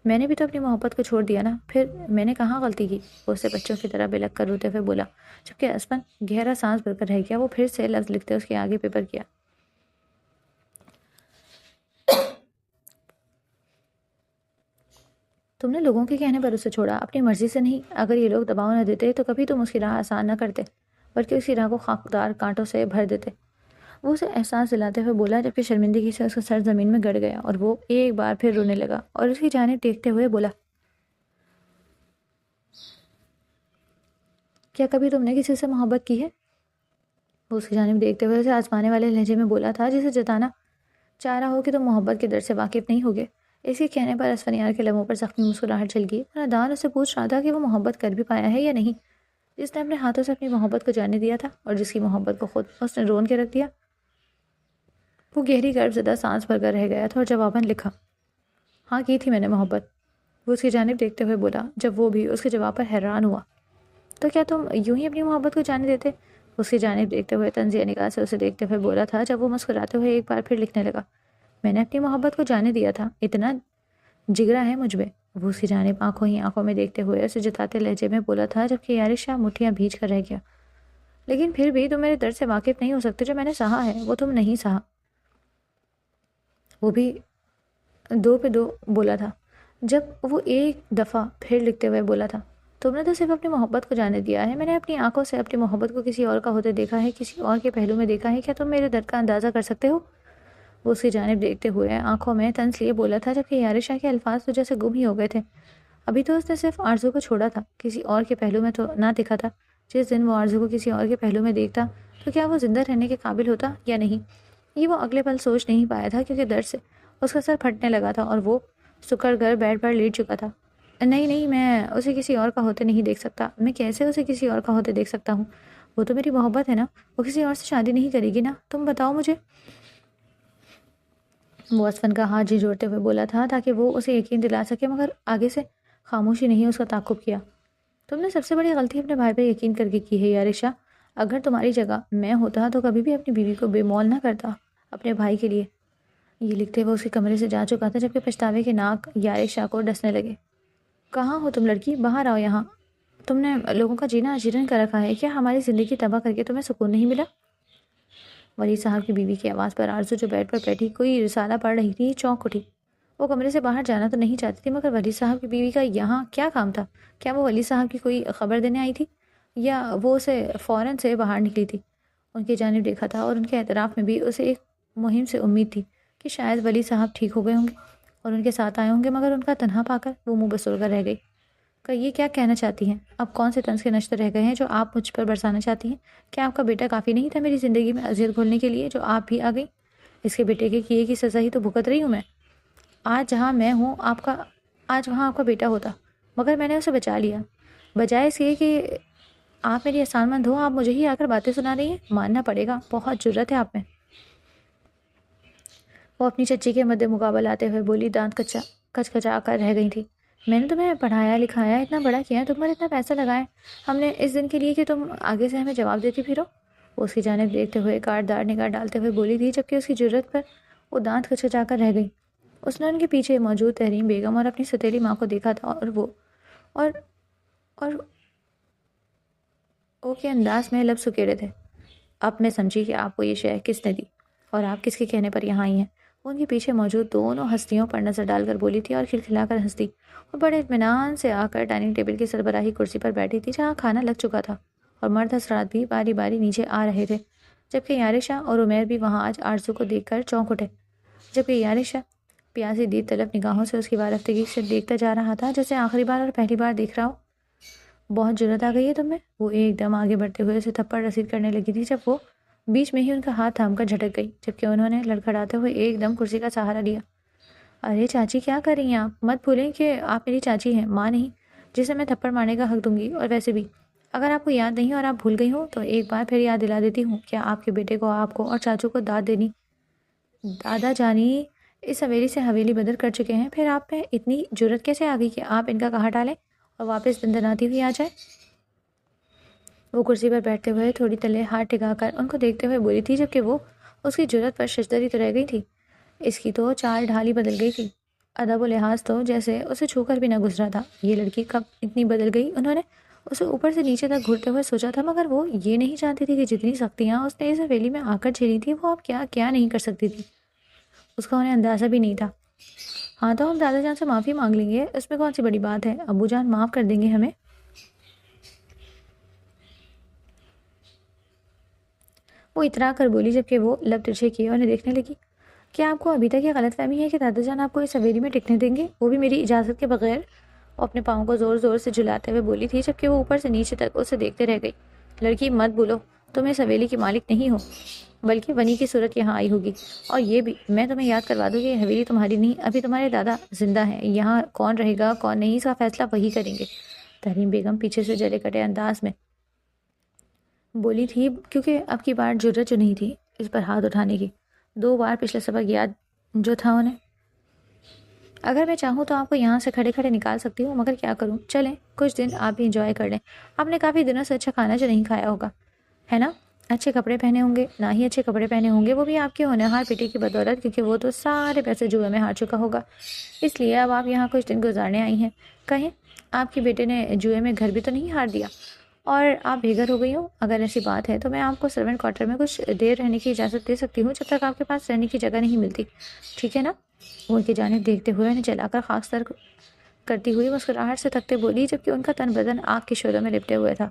میں نے بھی تو اپنی محبت کو چھوڑ دیا نا، پھر میں نے کہاں غلطی کی؟ وہ اسے بچوں کی طرح بلک کر روتے ہوئے بولا، جبکہ اسفند گہرا سانس بھر کر رہ گیا۔ وہ پھر سے لفظ لکھتے اس کے آگے پیپر کیا۔ تم نے لوگوں کے کہنے پر اسے چھوڑا، اپنی مرضی سے نہیں۔ اگر یہ لوگ دباؤ نہ دیتے تو کبھی تم اس کی راہ آسان نہ کرتے، بلکہ اسی راہ کو خاکدار کانٹوں سے بھر دیتے۔ وہ اسے احساس دلاتے ہوئے بولا، جبکہ شرمندگی سے اس کا سر زمین میں گڑ گیا اور وہ ایک بار پھر رونے لگا اور اس کی جانب دیکھتے ہوئے بولا، کیا کبھی تم نے کسی سے محبت کی ہے؟ وہ اس کی جانب دیکھتے ہوئے اسے آزمانے والے لہجے میں بولا تھا، جسے جتانا چاہ رہا ہو کہ تم محبت کے درد سے واقف نہیں ہوگے۔ اس کے کہنے پر اسفندیار کے لبوں پر زخمی مسکراہٹ چل گئی۔ نادان اسے پوچھ رہا تھا کہ وہ محبت کر بھی پایا ہے یا نہیں، جس نے اپنے ہاتھوں سے اپنی محبت کو جانے دیا تھا اور جس کی محبت کو خود اس نے رون کے رکھ دیا۔ وہ گہری گرب زدہ سانس بھر کر رہ گیا تھا اور جواباً لکھا، ہاں کی تھی میں نے محبت۔ وہ اس کی جانب دیکھتے ہوئے بولا، جب وہ بھی اس کے جواب پر حیران ہوا، تو کیا تم یوں ہی اپنی محبت کو جانے دیتے؟ اس کی جانب دیکھتے ہوئے طنزیہ نگاہ سے اسے دیکھتے ہوئے بولا تھا، جب وہ مسکراتے ہوئے ایک بار پھر لکھنے لگا، میں نے اپنی محبت کو جانے دیا تھا، اتنا جگرا ہے مجھ میں۔ وہ اس کی جانب آنکھوں ہی آنکھوں میں دیکھتے ہوئے اسے جتاتے لہجے میں بولا تھا، جبکہ یارشا مٹھیاں بھیج کر رہ گیا، لیکن پھر بھی تم میرے درد سے واقف نہیں ہو سکتے۔ جو میں نے سہا ہے وہ تم نہیں سہا۔ وہ بھی دو پہ دو بولا تھا، جب وہ ایک دفعہ پھر لکھتے ہوئے بولا تھا، تم نے تو صرف اپنی محبت کو جانے دیا ہے، میں نے اپنی آنکھوں سے اپنی محبت کو کسی اور کا ہوتے دیکھا ہے، کسی اور کے پہلو میں دیکھا ہے۔ کیا تم میرے درد کا اندازہ کر سکتے ہو؟ وہ اس کی جانب دیکھتے ہوئے آنکھوں میں طنز لیے بولا تھا، جبکہ یارشا کے الفاظ تو جیسے گم ہی ہو گئے تھے۔ ابھی تو اس نے صرف آرزو کو چھوڑا تھا، کسی اور کے پہلو میں تو نہ دکھا تھا۔ جس دن وہ آرزو کو کسی اور کے پہلو میں دیکھتا تو کیا وہ زندہ رہنے کے قابل ہوتا یا نہیں، یہ وہ اگلے پل سوچ نہیں پایا تھا، کیونکہ درد سے اس کا سر پھٹنے لگا تھا اور وہ سکڑ کر بیڈ پر لیٹ چکا تھا۔ نہیں، میں اسے کسی اور کا ہوتے نہیں دیکھ سکتا۔ میں کیسے اسے کسی اور کا ہوتے دیکھ سکتا ہوں؟ وہ تو میری محبت ہے نا، وہ کسی اور سے شادی نہیں کرے گی نا، تم بتاؤ مجھے۔ وہ اسفند کا ہاتھ جھنجھوڑتے ہوئے بولا تھا تاکہ وہ اسے یقین دلا سکے، مگر آگے سے خاموشی نہیں اس کا تعاقب کیا۔ تم نے سب سے بڑی غلطی اپنے بھائی پہ یقین کر کے کی ہے یارشا۔ اگر تمہاری جگہ میں ہوتا تو کبھی بھی اپنی بیوی کو بے مول نہ کرتا اپنے بھائی کے لیے۔ یہ لکھتے ہوئے اس کے کمرے سے جا چکا تھا، جبکہ پچھتاوے کے ناک یارشا کو ڈسنے لگے۔ کہاں ہو تم لڑکی؟ باہر آؤ یہاں۔ تم نے لوگوں کا جینا اجیرن کر رکھا ہے کیا؟ ہماری زندگی تباہ کر کے تمہیں سکون نہیں ملا؟ ولی صاحب کی بیوی کی آواز پر آرزو جو بیڈ پر بیٹھی کوئی رسالہ پڑھ رہی تھی چونک اٹھی۔ وہ کمرے سے باہر جانا تو نہیں چاہتی تھی، مگر ولی صاحب کی بیوی کا یہاں کیا کام تھا؟ کیا وہ ولی صاحب کی کوئی خبر دینے آئی تھی یا وہ اسے فوراً سے باہر نکلی تھی؟ ان کی جانب دیکھا تھا اور ان کے اعتراف میں بھی اسے ایک مہم سے امید تھی کہ شاید ولی صاحب ٹھیک ہو گئے ہوں گے اور ان کے ساتھ آئے ہوں گے، مگر ان کا تنہا پا کر وہ منہ بسول کر رہ گئی۔ کہ یہ کیا کہنا چاہتی ہیں؟ اب کون سے طنز کے نشتے رہ گئے ہیں جو آپ مجھ پر برسانا چاہتی ہیں؟ کیا آپ کا بیٹا کافی نہیں تھا میری زندگی میں اذیت گھولنے کے لیے، جو آپ بھی آ گئی؟ اس کے بیٹے کے کیے کی سزا ہی تو بھگت رہی ہوں میں۔ آج جہاں میں ہوں آج وہاں آپ کا بیٹا ہوتا، مگر میں نے اسے بچا لیا۔ بجائے اس کے کہ آپ میری احسان مند ہو، آپ مجھے ہی آ کر باتیں سنا رہی ہیں۔ ماننا پڑے گا، بہت جرت ہے آپ میں۔ وہ اپنی چچی کے مد مقابل آتے ہوئے بولی، دانت کچا کر رہ گئی تھی۔ میں نے تمہیں پڑھایا لکھایا، اتنا بڑا کیا، تم پر اتنا پیسہ لگائے ہم نے اس دن کے لیے کہ تم آگے سے ہمیں جواب دیتی پھرو؟ وہ اس کی جانب دیکھتے ہوئے کاٹدار نگاہ ڈالتے ہوئے بولی تھی، جبکہ اس کی جرت پر وہ دانت کچا کر رہ گئی۔ اس نے ان کے پیچھے موجود تحریم بیگم اور اپنی ستیلی ماں کو دیکھا تھا اور کے انداز میں لب سکیڑے تھے۔ اب میں سمجھی کہ آپ کو یہ شے کس نے دی اور آپ کس کے کہنے پر یہاں آئی ہیں۔ ان کے پیچھے موجود دونوں ہستیوں پر نظر ڈال کر بولی تھی اور کھلکھلا کر ہنس دی، اور بڑے اطمینان سے آ کر ڈائننگ ٹیبل کی سربراہی کرسی پر بیٹھی تھی جہاں کھانا لگ چکا تھا، اور مرد حضرات بھی باری باری نیچے آ رہے تھے، جبکہ یارشا اور عمیر بھی وہاں آج آرزو کو دیکھ کر چونک اٹھے، جبکہ یارشا پیاسی دید طلب نگاہوں سے اس کی وارفتگی سے دیکھتا جا رہا تھا جیسے آخری بار اور پہلی بار دیکھ رہا ہو۔ بہت جرت آ گئی ہے تم میں، وہ ایک دم آگے بڑھتے ہوئے اسے تھپڑ رسید کرنے لگی تھی، جب وہ بیچ میں ہی ان کا ہاتھ تھام کر جھٹک گئی، جبکہ انہوں نے لڑکھڑاتے ہوئے ایک دم کرسی کا سہارا لیا۔ ارے چاچی کیا کر رہی ہیں آپ؟ مت بھولیں کہ آپ میری چاچی ہیں، ماں نہیں جسے میں تھپڑ مارنے کا حق دوں گی، اور ویسے بھی اگر آپ کو یاد نہیں اور آپ بھول گئی ہوں تو ایک بار پھر یاد دلا دیتی ہوں، کیا آپ کے بیٹے کو، آپ کو اور چاچو کو داد دینی دادا جانی اس حویلی سے حویلی بدل کر چکے ہیں، پھر آپ میں اتنی جرت کیسے آ گئی کہ آپ ان کا کہا ڈالیں اور واپس دندناتی ہوئی آ جائے؟ وہ کرسی پر بیٹھتے ہوئے تھوڑی تلے ہاتھ ٹکا کر ان کو دیکھتے ہوئے بولی تھی، جبکہ وہ اس کی جرت پر ششدری تو رہ گئی تھی، اس کی تو چال ڈھال ہی بدل گئی تھی، ادب و لحاظ تو جیسے اسے چھو کر بھی نہ گزرا تھا۔ یہ لڑکی کب اتنی بدل گئی؟ انہوں نے اسے اوپر سے نیچے تک گھورتے ہوئے سوچا تھا، مگر وہ یہ نہیں جانتی تھی کہ جتنی سختیاں اس نے اس حویلی میں آ کر جھیلی تھی وہ اب کیا کیا نہیں کر سکتی تھی، اس کا انہیں اندازہ بھی نہیں تھا۔ ہاں تو ہم دادا جان سے معافی مانگ لیں گے، اس میں کون سی بڑی بات ہے، ابو جان معاف کر دیں گے ہمیں۔ وہ اترا کر بولی، جبکہ وہ لب ترچھے کیے انہیں دیکھنے لگی۔ کیا آپ کو ابھی تک یہ غلط فہمی ہے کہ دادا جان آپ کو اس حویلی میں ٹکنے دیں گے، وہ بھی میری اجازت کے بغیر؟ وہ اپنے پاؤں کو زور زور سے جھلاتے ہوئے بولی تھی، جبکہ وہ اوپر سے نیچے تک اسے دیکھتے رہ گئی۔ لڑکی مت بولو، تم اس حویلی کی مالک نہیں ہو، بلکہ ونی کی صورت یہاں آئی ہوگی، اور یہ بھی میں تمہیں یاد کروا دوں کہ یہ حویلی تمہاری نہیں، ابھی تمہارے دادا زندہ ہیں، یہاں کون رہے گا کون نہیں اس کا فیصلہ وہی کریں گے۔ تحریم بیگم پیچھے سے جلے کٹے انداز میں بولی تھی، کیونکہ اب کی بار جرت جو نہیں تھی اس پر ہاتھ اٹھانے کی، 2 بار پچھلے سبق یاد جو تھا انہیں۔ اگر میں چاہوں تو آپ کو یہاں سے کھڑے کھڑے نکال سکتی ہوں، مگر کیا کروں، چلیں کچھ دن آپ بھی انجوائے کر لیں، آپ نے کافی دنوں سے اچھا کھانا جو نہیں کھایا ہوگا، ہے نا؟ اچھے کپڑے پہنے ہوں گے، نہ ہی اچھے کپڑے پہنے ہوں گے، وہ بھی آپ کے ہونہار بیٹے کی بدولت، کیونکہ وہ تو سارے پیسے جوئے میں ہار چکا ہوگا، اس لیے اب آپ یہاں کچھ دن گزارنے آئی ہیں۔ کہیں آپ کے بیٹے نے جوئے میں گھر بھی تو نہیں ہار دیا اور آپ بے گھر ہو گئی ہوں؟ اگر ایسی بات ہے تو میں آپ کو سرونٹ کوارٹر میں کچھ دیر رہنے کی اجازت دے سکتی ہوں، جب تک آپ کے پاس رہنے کی جگہ نہیں ملتی، ٹھیک ہے نا؟ وہ ان کی جانب دیکھتے ہوئے انہیں چلا کر خاص طرح کرتی ہوئی مسکراہٹ سے تکتے بولی، جبکہ ان کا تن بدن آگ کے شعلوں میں لپٹے ہوئے تھا۔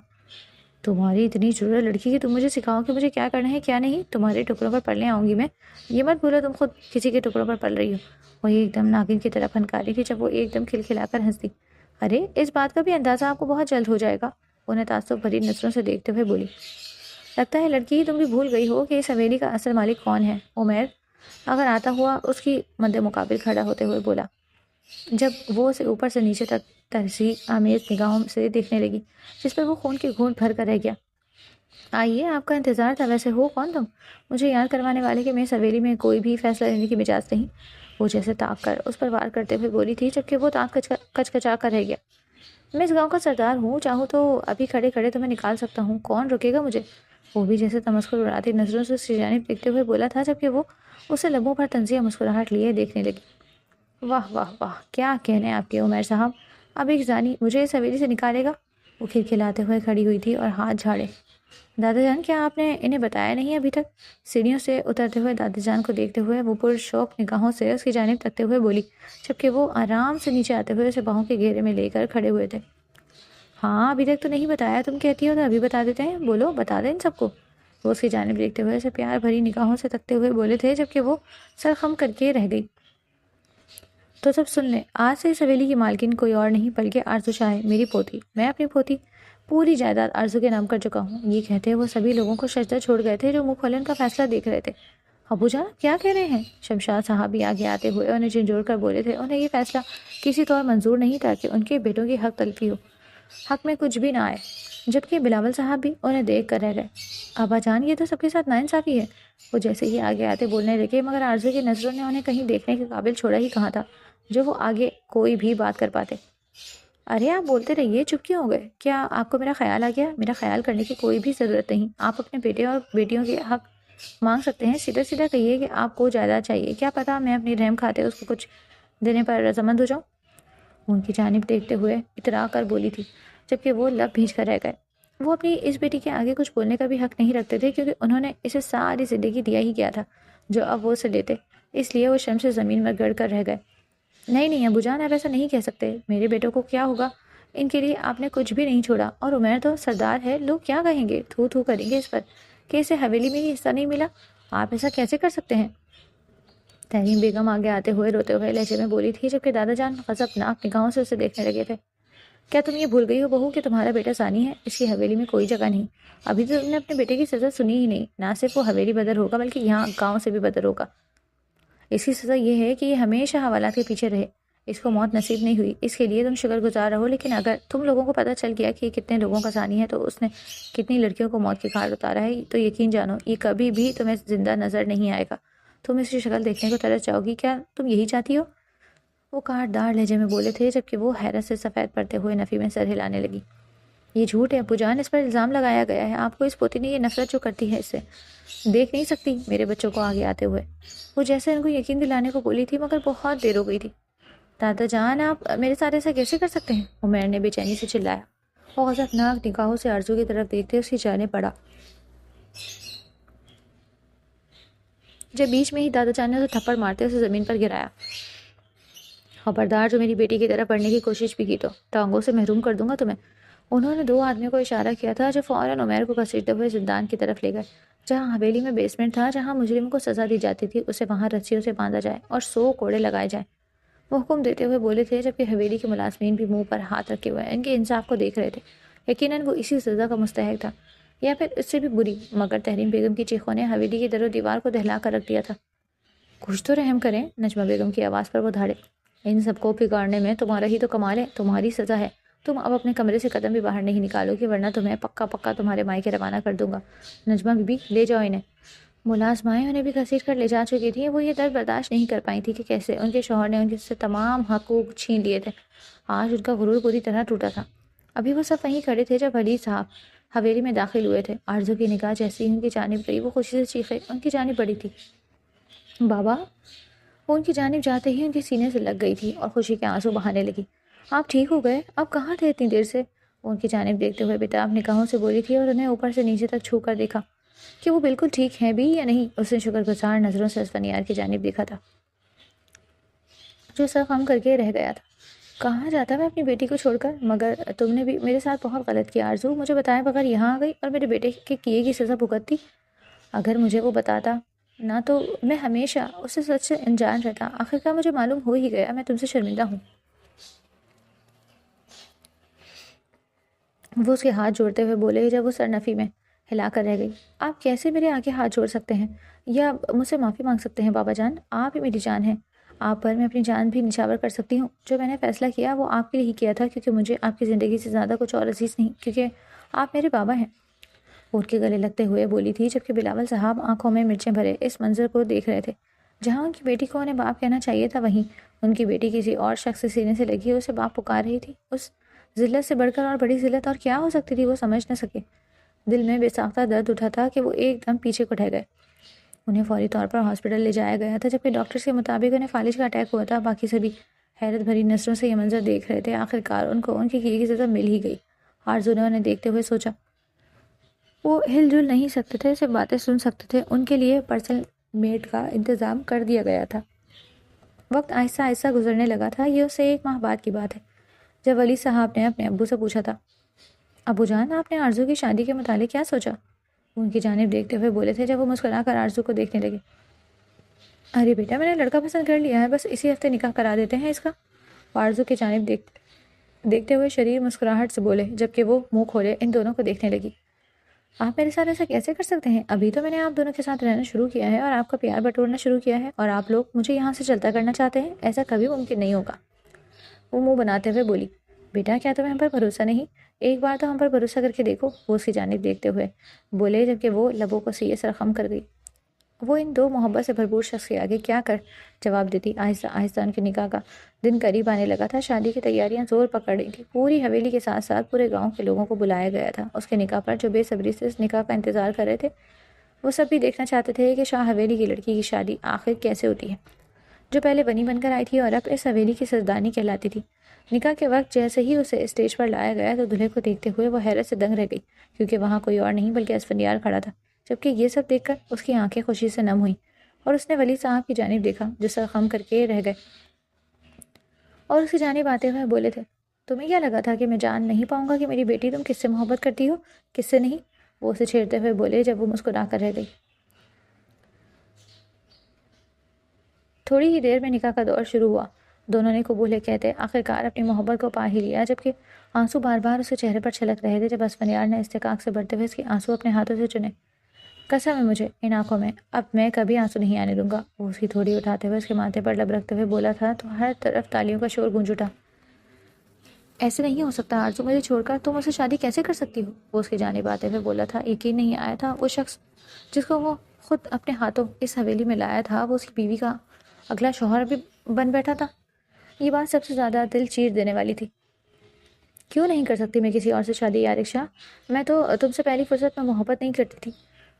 تمہاری اتنی ضرورت لڑکی کہ تم مجھے سکھاؤ کہ مجھے کیا کرنا ہے کیا نہیں، تمہارے ٹکڑوں پر پلنے آؤں گی میں، یہ مت بھولو تم خود کسی کے ٹکڑوں پر پل رہی ہو۔ وہ ایک دم ناگن کی طرف پھنکاری تھی، جب وہ ایک دم کھلکھلا کر ہنس دی۔ ارے اس بات کا بھی اندازہ آپ کو بہت جلد ہو جائے گا، انہیں تعصب بھری نظروں سے دیکھتے ہوئے بولی۔ لگتا ہے لڑکی تم بھی بھول گئی ہو کہ اس حویلی کا اصل مالک کون ہے، عمیر اگر آتا ہوا اس کی مد مقابل کھڑا ہوتے ہوئے بولا، جب وہ اسے اوپر سے نیچے تک تحسین آمیز نگاہوں سے دیکھنے لگی، جس پر وہ خون کی گھونٹ بھر کر رہ گیا۔ آئیے آپ کا انتظار تھا، ویسے ہو کون تم؟ مجھے یاد کروانے والے کہ میں اس حویلی میں کوئی بھی فیصلہ لینے کی مجاز نہیں، وہ جیسے تاک کر اس پر وار کرتے ہوئے بولی تھی، جبکہ وہ تاک کچکچا کر رہ گیا۔ میں اس گاؤں کا سردار ہوں، چاہوں تو ابھی کھڑے کھڑے تمہیں نکال سکتا ہوں، کون روکے گا مجھے؟ وہ بھی جیسے تمسخر اڑاتی نظروں سے اس کی جانب دیکھتے ہوئے بولا تھا، جبکہ وہ اسے لبوں پر طنزیہ مسکراہٹ لیے دیکھنے لگی۔ واہ واہ واہ، کیا کہنے آپ کے عمیر صاحب، اب ایک زانی مجھے اس حویلی سے نکالے گا؟ وہ کھلکھلاتے ہوئے کھڑی ہوئی تھی اور ہاتھ جھاڑے۔ دادا جان کیا آپ نے انہیں بتایا نہیں ابھی تک؟ سیڑھیوں سے اترتے ہوئے دادا جان کو دیکھتے ہوئے وہ پرشوق نگاہوں سے اس کی جانب تکتے ہوئے بولی، جبکہ وہ آرام سے نیچے آتے ہوئے اسے باہوں کے گھیرے میں لے کر کھڑے ہوئے تھے۔ ہاں ابھی تک تو نہیں بتایا، تم کہتی ہو تو ابھی بتا دیتے ہیں، بولو بتا دیں ان سب کو۔ وہ اس کی جانب دیکھتے ہوئے اسے پیار بھری نگاہوں سے تکتے ہوئے بولے تھے، جبکہ وہ سر خم کر کے رہ گئی۔ تو سب سن لیں، آج سے اس حویلی کی مالکن کوئی اور نہیں بلکہ آرزو شاہ ہے، میری پوتی۔ میں اپنی پوتی پوری جائیداد آرزو کے نام کر چکا ہوں۔ یہ کہتے وہ سبھی لوگوں کو سجدہ چھوڑ گئے تھے جو منہ کھولے ان کا فیصلہ دیکھ رہے تھے۔ ابو جان کیا کہہ رہے ہیں؟ شمشاد صاحب بھی آگے آتے ہوئے انہیں جھنجھوڑ کر بولے تھے، انہیں یہ فیصلہ کسی طور منظور نہیں تھا کہ ان کے بیٹوں کی حق تلفی ہو، حق میں کچھ بھی نہ آئے، جبکہ بلاول صاحب بھی انہیں دیکھ کر رہ گئے۔ ابا جان یہ تو سب کے ساتھ ناانصافی ہے، وہ جیسے ہی آگے آتے بولنے لگے، مگر آرزو کی نظروں نے انہیں کہیں دیکھنے کے قابل چھوڑا ہی کہاں تھا جو وہ آگے کوئی بھی بات کر پاتے۔ ارے آپ بولتے رہیے، چپ کیوں ہو گئے؟ کیا آپ کو میرا خیال آ گیا؟ میرا خیال کرنے کی کوئی بھی ضرورت نہیں، آپ اپنے بیٹے اور بیٹیوں کے حق مانگ سکتے ہیں، سیدھا سیدھا کہیے کہ آپ کو جائیداد چاہیے، کیا پتا میں اپنی رحم کھاتے اس کو کچھ دینے پر رضامند ہو جاؤں۔ ان کی جانب دیکھتے ہوئے اترا کر بولی تھی، جبکہ وہ لب بھیج کر رہ گئے۔ وہ اپنی اس بیٹی کے آگے کچھ بولنے کا بھی حق نہیں رکھتے تھے، کیونکہ انہوں نے اسے ساری زندگی دیا ہی کیا تھا جو اب وہ اسے لیتے۔ اس لیے وہ شرم سے زمین میں گڑ کر رہ گئے۔ نہیں نہیں ابو جان، آپ ایسا نہیں کہہ سکتے، میرے بیٹوں کو کیا ہوگا؟ ان کے لیے آپ نے کچھ بھی نہیں چھوڑا، اور عمیر تو سردار ہے، لوگ کیا کہیں گے، تھو تھو کریں گے اس پر کہ اسے حویلی میں ہی حصہ نہیں ملا۔ آپ ایسا کیسے کر سکتے ہیں؟ تحریم بیگم آگے آتے ہوئے روتے ہوئے لہجے میں بولی تھی، جبکہ دادا جان غضبناک نگاہوں سے اسے دیکھنے لگے تھے۔ کیا تم یہ بھول گئی ہو بہو کہ تمہارا بیٹا ثانی ہے؟ اس کی حویلی میں کوئی جگہ نہیں۔ ابھی تو تم نے اپنے بیٹے کی سزا سنی ہی نہیں، نہ صرف وہ حویلی بدر ہوگا بلکہ یہاں گاؤں سے بھی بدر ہوگا۔ اس کی سزا یہ ہے کہ یہ ہمیشہ حوالات کے پیچھے رہے، اس کو موت نصیب نہیں ہوئی۔ اس کے لیے تم شکر گزار رہو، لیکن اگر تم لوگوں کو پتہ چل گیا کہ یہ کتنے لوگوں کا ثانی ہے، تو اس نے کتنی لڑکیوں کو موت کی گھاٹ اتارا ہے، تو یقین جانو یہ کبھی بھی تمہیں زندہ نظر نہیں آئے گا۔ تم اس کی شکل دیکھنے کو ترس جاؤ گی، کیا تم یہی چاہتی ہو؟ وہ کاٹ دار لہجے میں بولے تھے، جبکہ وہ حیرت سے سفید پڑتے ہوئے نفی میں سر ہلانے لگی۔ یہ جھوٹ ہے ابو جان، اس پر الزام لگایا گیا ہے، آپ کو اس پوتی نے یہ نفرت جو کرتی ہے اس سے دیکھ نہیں سکتی۔ میرے بچوں کو آگے آتے ہوئے وہ جیسے ان کو یقین دلانے کو بولی تھی، مگر بہت دیر ہو گئی تھی۔ دادا جان، آپ میرے ساتھ ایسا کیسے کر سکتے ہیں؟ عمیر نے بے چینی سے چلایا۔ وہ غضبناک نگاہوں سے آرزو کی طرف دیکھتے اس کی جانب پڑا، جب بیچ میں ہی دادا جان نے اسے تھپڑ مارتے اسے زمین پر گرایا۔ خبردار جو میری بیٹی کی طرف پڑھنے کی کوشش بھی کی تو ٹانگوں سے محروم کر دوں گا تمہیں۔ انہوں نے دو آدمیوں کو اشارہ کیا تھا جو فوراً عمیر کو گھسیٹتے ہوئے زندان کی طرف لے گئے، جہاں حویلی میں بیسمنٹ تھا، جہاں مجرم کو سزا دی جاتی تھی، اسے وہاں رسیوں سے باندھا جائے اور 100 کوڑے لگائے جائیں۔ وہ حکم دیتے ہوئے بولے تھے، جبکہ حویلی کے ملازمین بھی منہ پر ہاتھ رکھے ہوئے ان کے انصاف کو دیکھ رہے تھے۔ یقیناً وہ اسی سزا کا مستحق تھا، یا پھر اس سے بھی بری، مگر تحریم بیگم کی چیخوں نے حویلی کی در و دیوار کو دہلا کر رکھ دیا تھا۔ کچھ تو رحم کریں، نجمہ بیگم کی آواز پر وہ دھاڑے۔ ان سب کو بگاڑنے میں تمہارا ہی تو کمال ہے، تمہاری سزا ہے۔ تم اب اپنے کمرے سے قدم بھی باہر نہیں نکالو گے، ورنہ تمہیں پکا پکا تمہارے مائکے روانہ کر دوں گا۔ نجمہ بی بی، لے جاؤ انہیں۔ ملازمائیں انہیں بھی گھسیٹ کر لے جا چکی تھیں۔ وہ یہ درد برداشت نہیں کر پائی تھی کہ کیسے ان کے شوہر نے ان سے تمام حقوق چھین لیے تھے۔ آج ان کا غرور پوری طرح ٹوٹا تھا۔ ابھی وہ سب وہیں کھڑے تھے جب علی صاحب حویلی میں داخل ہوئے تھے۔ آرزو کی نگاہ جیسی ان کی جانب گئی، وہ خوشی سے چیخے ان کی جانب بڑھی تھی۔ بابا! وہ ان کی جانب جاتے ہی ان کے سینے سے لگ گئی تھی اور خوشی کے آنسو بہانے لگی۔ آپ ٹھیک ہو گئے؟ آپ کہاں تھے اتنی دیر سے؟ وہ ان کی جانب دیکھتے ہوئے بےتاب نگاہوں سے بولی تھی اور انہیں اوپر سے نیچے تک چھو کر دیکھا کہ وہ بالکل ٹھیک ہیں بھی یا نہیں۔ اس نے شکر گزار نظروں سے اسفندیار کی جانب دیکھا تھا، جو سر خم کر کے رہ گیا تھا۔ کہاں جاتا میں اپنی بیٹی کو چھوڑ کر؟ مگر تم نے بھی میرے ساتھ بہت غلط کیا آرزو، مجھے بتائے بغیر یہاں آ گئی اور میرے بیٹے کے کیے کی سزا بھگتتی۔ اگر مجھے وہ بتاتا نہ تو میں ہمیشہ اسے سچ سے انجان رہتا۔ آخرکار مجھے معلوم ہو ہی گیا، میں تم سے شرمندہ ہوں۔ وہ اس کے ہاتھ جوڑتے ہوئے بولے، جب وہ سر نفی میں ہلا کر رہ گئی۔ آپ کیسے میرے آگے ہاتھ جوڑ سکتے ہیں یا مجھ سے معافی مانگ سکتے ہیں بابا جان؟ آپ ہی میری جان ہیں، آپ پر میں اپنی جان بھی نچھاور کر سکتی ہوں۔ جو میں نے فیصلہ کیا وہ آپ کے لیے ہی کیا تھا، کیونکہ مجھے آپ کی زندگی سے زیادہ کچھ اور عزیز نہیں، کیونکہ آپ میرے بابا ہیں۔ وہ ان کے گلے لگتے ہوئے بولی تھی، جبکہ بلاول صاحب آنکھوں میں مرچیں بھرے اس منظر کو دیکھ رہے تھے۔ جہاں ان کی بیٹی کو انہیں باپ کہنا چاہیے تھا، وہیں ان کی بیٹی کسی اور شخص سے سینے سے لگی اسے باپ پکار رہی تھی۔ اس ذلت سے بڑھ کر اور بڑی ذلت اور کیا ہو سکتی تھی، وہ سمجھ نہ سکے۔ دل میں بے ساختہ درد اٹھا تھا کہ وہ ایک دم پیچھے کو ڈھہ گئے۔ انہیں فوری طور پر ہاسپٹل لے جایا گیا تھا، جبکہ ڈاکٹرز کے مطابق انہیں فالج کا اٹیک ہوا تھا۔ باقی سبھی حیرت بھری نظروں سے یہ منظر دیکھ رہے تھے۔ آخرکار ان کو ان کی کیے کی سزا مل ہی گئی۔ آرزو نے انہیں دیکھتے ہوئے سوچا، وہ ہل جل نہیں سکتے تھے، صرف باتیں سن سکتے تھے۔ ان کے لیے پرسنل میٹ کا انتظام کر دیا گیا تھا۔ وقت آہستہ آہستہ گزرنے لگا تھا۔ یہ اس سے 1 ماہ بعد کی بات ہے، جب ولی صاحب نے اپنے ابو سے پوچھا تھا، ابو جان آپ نے آرزو کی شادی کے متعلق کیا سوچا؟ وہ ان کی جانب دیکھتے ہوئے بولے تھے، جب وہ مسکرا کر آرزو کو دیکھنے لگے۔ ارے بیٹا، میں نے لڑکا پسند کر لیا ہے، بس اسی ہفتے نکاح کرا دیتے ہیں اس کا۔ وہ آرزو کی جانب دیکھتے ہوئے شریر مسکراہٹ سے بولے، جبکہ وہ منہ کھولے ان دونوں کو دیکھنے لگی۔ آپ میرے ساتھ ایسا کیسے کر سکتے ہیں؟ ابھی تو میں نے آپ دونوں کے ساتھ رہنا شروع کیا ہے اور آپ کا پیار بٹورنا شروع کیا ہے، اور آپ لوگ مجھے یہاں سے چلتا کرنا چاہتے ہیں؟ ایسا کبھی ممکن نہیں ہوگا۔ وہ منہ بناتے ہوئے بولی، بیٹا کیا تمہیں ہم پر بھروسہ نہیں؟ ایک بار تو ہم پر بھروسہ کر کے دیکھو۔ وہ اس کی جانب دیکھتے ہوئے بولے، جبکہ وہ لبوں کو سیے سر خم کر گئی۔ وہ ان دو محبت سے بھرپور شخص کے آگے کیا کر جواب دیتی۔ آہستہ آہستہ ان کے نکاح کا دن قریب آنے لگا تھا۔ شادی کی تیاریاں زور پکڑ رہی تھیں۔ پوری حویلی کے ساتھ ساتھ پورے گاؤں کے لوگوں کو بلایا گیا تھا اس کے نکاح پر، جو بے صبری سے اس نکاح کا انتظار کر رہے تھے۔ وہ سب بھی دیکھنا چاہتے تھے کہ شاہ حویلی کی لڑکی کی شادی آخر کیسے ہوتی ہے، جو پہلے بنی بن کر آئی تھی اور اب اس حویلی کی سردانی کہلاتی تھی۔ نکاح کے وقت جیسے ہی اسے اسٹیج پر لایا گیا تو دلہے کو دیکھتے ہوئے وہ حیرت سے دنگ رہ گئی، کیونکہ وہاں کوئی اور نہیں بلکہ اسفندیار کھڑا تھا، جبکہ یہ سب دیکھ کر اس کی آنکھیں خوشی سے نم ہوئیں۔ اور اس نے ولی صاحب کی جانب دیکھا جو سر خم کر کے رہ گئے اور اس کی جانب آتے ہوئے بولے تھے، تمہیں کیا لگا تھا کہ میں جان نہیں پاؤں گا کہ میری بیٹی تم کس سے محبت کرتی ہو، کس سے نہیں؟ وہ اسے چھیڑتے ہوئے بولے جب وہ مسکرا کر رہ گئی۔ تھوڑی ہی دیر میں نکاح کا دور شروع ہوا۔ دونوں نے قبول کہتے آخرکار اپنی محبت کو پا ہی لیا، جبکہ آنسو بار بار اس کے چہرے پر چھلک رہے تھے جب اسفندیار نے استحقاق سے بڑھتے ہوئے اس کے آنسو اپنے ہاتھوں سے چنے۔ قسم ہے مجھے ان آنکھوں میں، اب میں کبھی آنسو نہیں آنے دوں گا۔ وہ اس کی تھوڑی اٹھاتے ہوئے اس کے ماتھے پر لب رکھتے ہوئے بولا تھا تو ہر طرف تالیوں کا شور گونج اٹھا۔ ایسے نہیں ہو سکتا آرزو، مجھے چھوڑ کر تم اسے شادی کیسے کر سکتی ہو؟ وہ اس کی جانب آتے ہوئے بولا تھا۔ یقین نہیں آیا تھا وہ شخص جس کو وہ خود اپنے ہاتھوں اس حویلی میں لایا تھا وہ اس کی بیوی کا اگلا شوہر بھی بن بیٹھا تھا۔ یہ بات سب سے زیادہ دل چیر دینے والی تھی۔ کیوں نہیں کر سکتی میں کسی اور سے شادی یارق شاہ؟ میں تو تم سے پہلی فرصت میں محبت نہیں کرتی تھی۔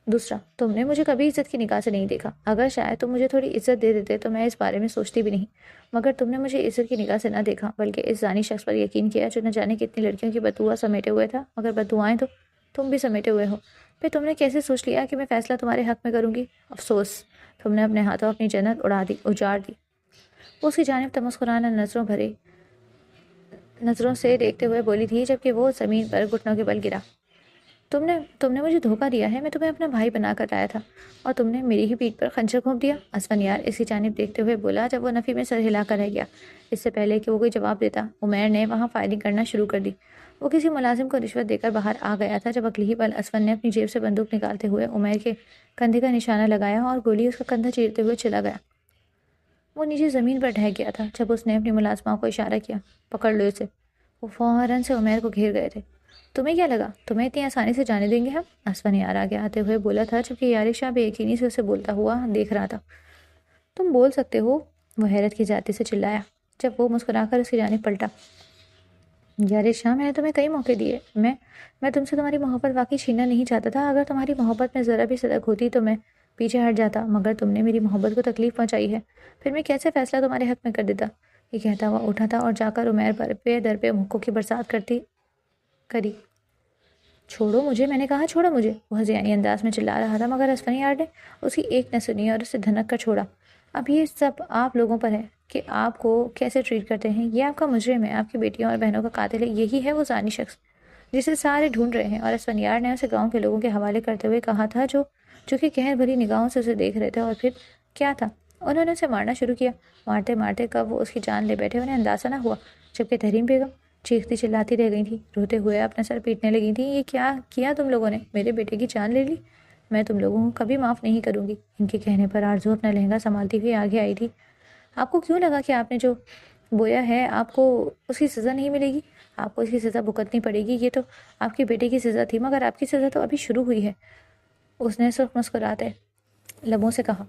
دوسرا، تم نے مجھے کبھی عزت کی نگاہ سے نہیں دیکھا۔ اگر شاید تم مجھے تھوڑی عزت دے دیتے تو میں اس بارے میں سوچتی بھی نہیں، مگر تم نے مجھے عزت کی نگاہ سے نہ دیکھا بلکہ اس زانی شخص پر یقین کیا جو نہ جانے کتنی لڑکیوں کی بددعا سمیٹے ہوئے تھا، مگر بددعائیں تو تم بھی سمیٹے ہوئے ہو۔ پھر تم نے کیسے سوچ لیا کہ میں فیصلہ تمہارے حق میں کروں گی؟ افسوس، تم نے اپنے ہاتھوں اپنی جنت اجاڑ دی۔ وہ اس کی جانب تمسخرانہ نظروں سے دیکھتے ہوئے بولی تھی جبکہ وہ زمین پر گھٹنوں کے بل گرا۔ تم نے مجھے دھوکہ دیا ہے، میں تمہیں اپنا بھائی بنا کر لایا تھا اور تم نے میری ہی پیٹھ پر خنجر گھونپ دیا۔ اسفندیار اس کی جانب دیکھتے ہوئے بولا جب وہ نفی میں سر ہلا کر رہ گیا۔ اس سے پہلے کہ وہ کوئی جواب دیتا عمیر نے وہاں فائرنگ کرنا شروع کر دی۔ وہ کسی ملازم کو رشوت دے کر باہر آ گیا تھا جب اگلی ہی پل اسفند نے اپنی جیب سے بندوق نکالتے ہوئے عمیر کے کندھے کا نشانہ لگایا اور گولی اس کا کندھا چیرتے ہوئے چلا گیا۔ وہ نیچے زمین پر ڈھہ گیا تھا جب اس نے اپنی ملازمہ کو اشارہ کیا، پکڑ لو اسے۔ وہ فوراً سے عمیر کو گھیر گئے تھے۔ تمہیں کیا لگا تمہیں اتنی آسانی سے جانے دیں گے ہم؟ اسفندیار آگے آتے ہوئے بولا تھا جبکہ یارق شاہ بے یقینی سے اسے بولتا ہوا دیکھ رہا تھا۔ تم بول سکتے ہو، وہ حیرت کی جاتی سے چلایا جب وہ مسکرا کر اس کی جانب پلٹا۔ یارق شاہ، میں نے تمہیں کئی موقع دیے، میں تم سے تمہاری محبت واقعی چھیننا نہیں چاہتا تھا۔ اگر تمہاری محبت میں ذرا بھی صدق ہوتی تو میں پیچھے ہٹ جاتا، مگر تم نے میری محبت کو تکلیف پہنچائی ہے، پھر میں کیسے فیصلہ تمہارے حق میں کر دیتا؟ یہ کہتا ہوا اٹھا تھا اور جا کر عمیر پر پے در پہ مکوں کی برسات کری۔ چھوڑو مجھے، میں نے کہا چھوڑو مجھے، وہ ہذیانی انداز میں چلا رہا تھا مگر اسفندیار نے اس کی ایک نہ سنی اور اسے دھنک کر چھوڑا۔ اب یہ سب آپ لوگوں پر ہے کہ آپ کو کیسے ٹریٹ کرتے ہیں۔ یہ آپ کا مجرم ہے، آپ کی بیٹیوں اور بہنوں کا قاتل ہے، یہی ہے وہ زانی شخص جسے سارے ڈھونڈ رہے ہیں۔ اور اسفندیار نے اسے گاؤں کے لوگوں کے حوالے کرتے ہوئے کہا تھا جو کہ قہر بھری نگاہوں سے اسے دیکھ رہے تھے۔ اور پھر کیا تھا؟ انہوں نے اسے مارنا شروع کیا۔ مارتے مارتے کب وہ اس کی جان لے بیٹھے انہیں اندازہ نہ ہوا، جبکہ تحریم بیگم چیختی چلاتی رہ گئی تھی، روتے ہوئے اپنا سر پیٹنے لگی تھی۔ یہ کیا کیا تم لوگوں نے؟ میرے بیٹے کی جان لے لی، میں تم لوگوں کو کبھی معاف نہیں کروں گی۔ ان کے کہنے پر آرزو اپنا لہنگا سنبھالتی ہوئی آگے آئی تھی۔ آپ کو کیوں لگا کہ آپ نے جو بویا ہے آپ کو اس کی سزا نہیں ملے گی؟ آپ کو اس کی سزا بھگتنی پڑے گی۔ یہ تو آپ کے بیٹے کی سزا تھی، مگر آپ کی سزا تو ابھی شروع ہوئی ہے، اس نے سرخ مسکراتے لبوں سے کہا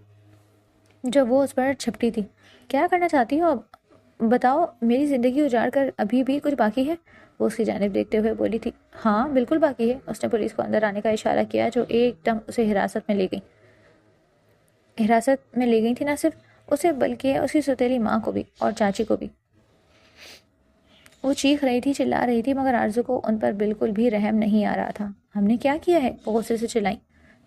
جب وہ اس پر چھپٹی تھی۔ کیا کرنا چاہتی ہو اب بتاؤ؟ میری زندگی اجاڑ کر ابھی بھی کچھ باقی ہے؟ وہ اس کی جانب دیکھتے ہوئے بولی تھی۔ ہاں بالکل باقی ہے، اس نے پولیس کو اندر آنے کا اشارہ کیا جو ایک دم اسے حراست میں لے گئی تھی، نہ صرف اسے بلکہ اس کی سوتیلی ماں کو بھی اور چاچی کو بھی۔ وہ چیخ رہی تھی، چلا رہی تھی، مگر آرزو کو ان پر بالکل بھی رحم نہیں آ رہا تھا۔ ہم نے کیا کیا ہے؟ وہ غصے سے چلائیں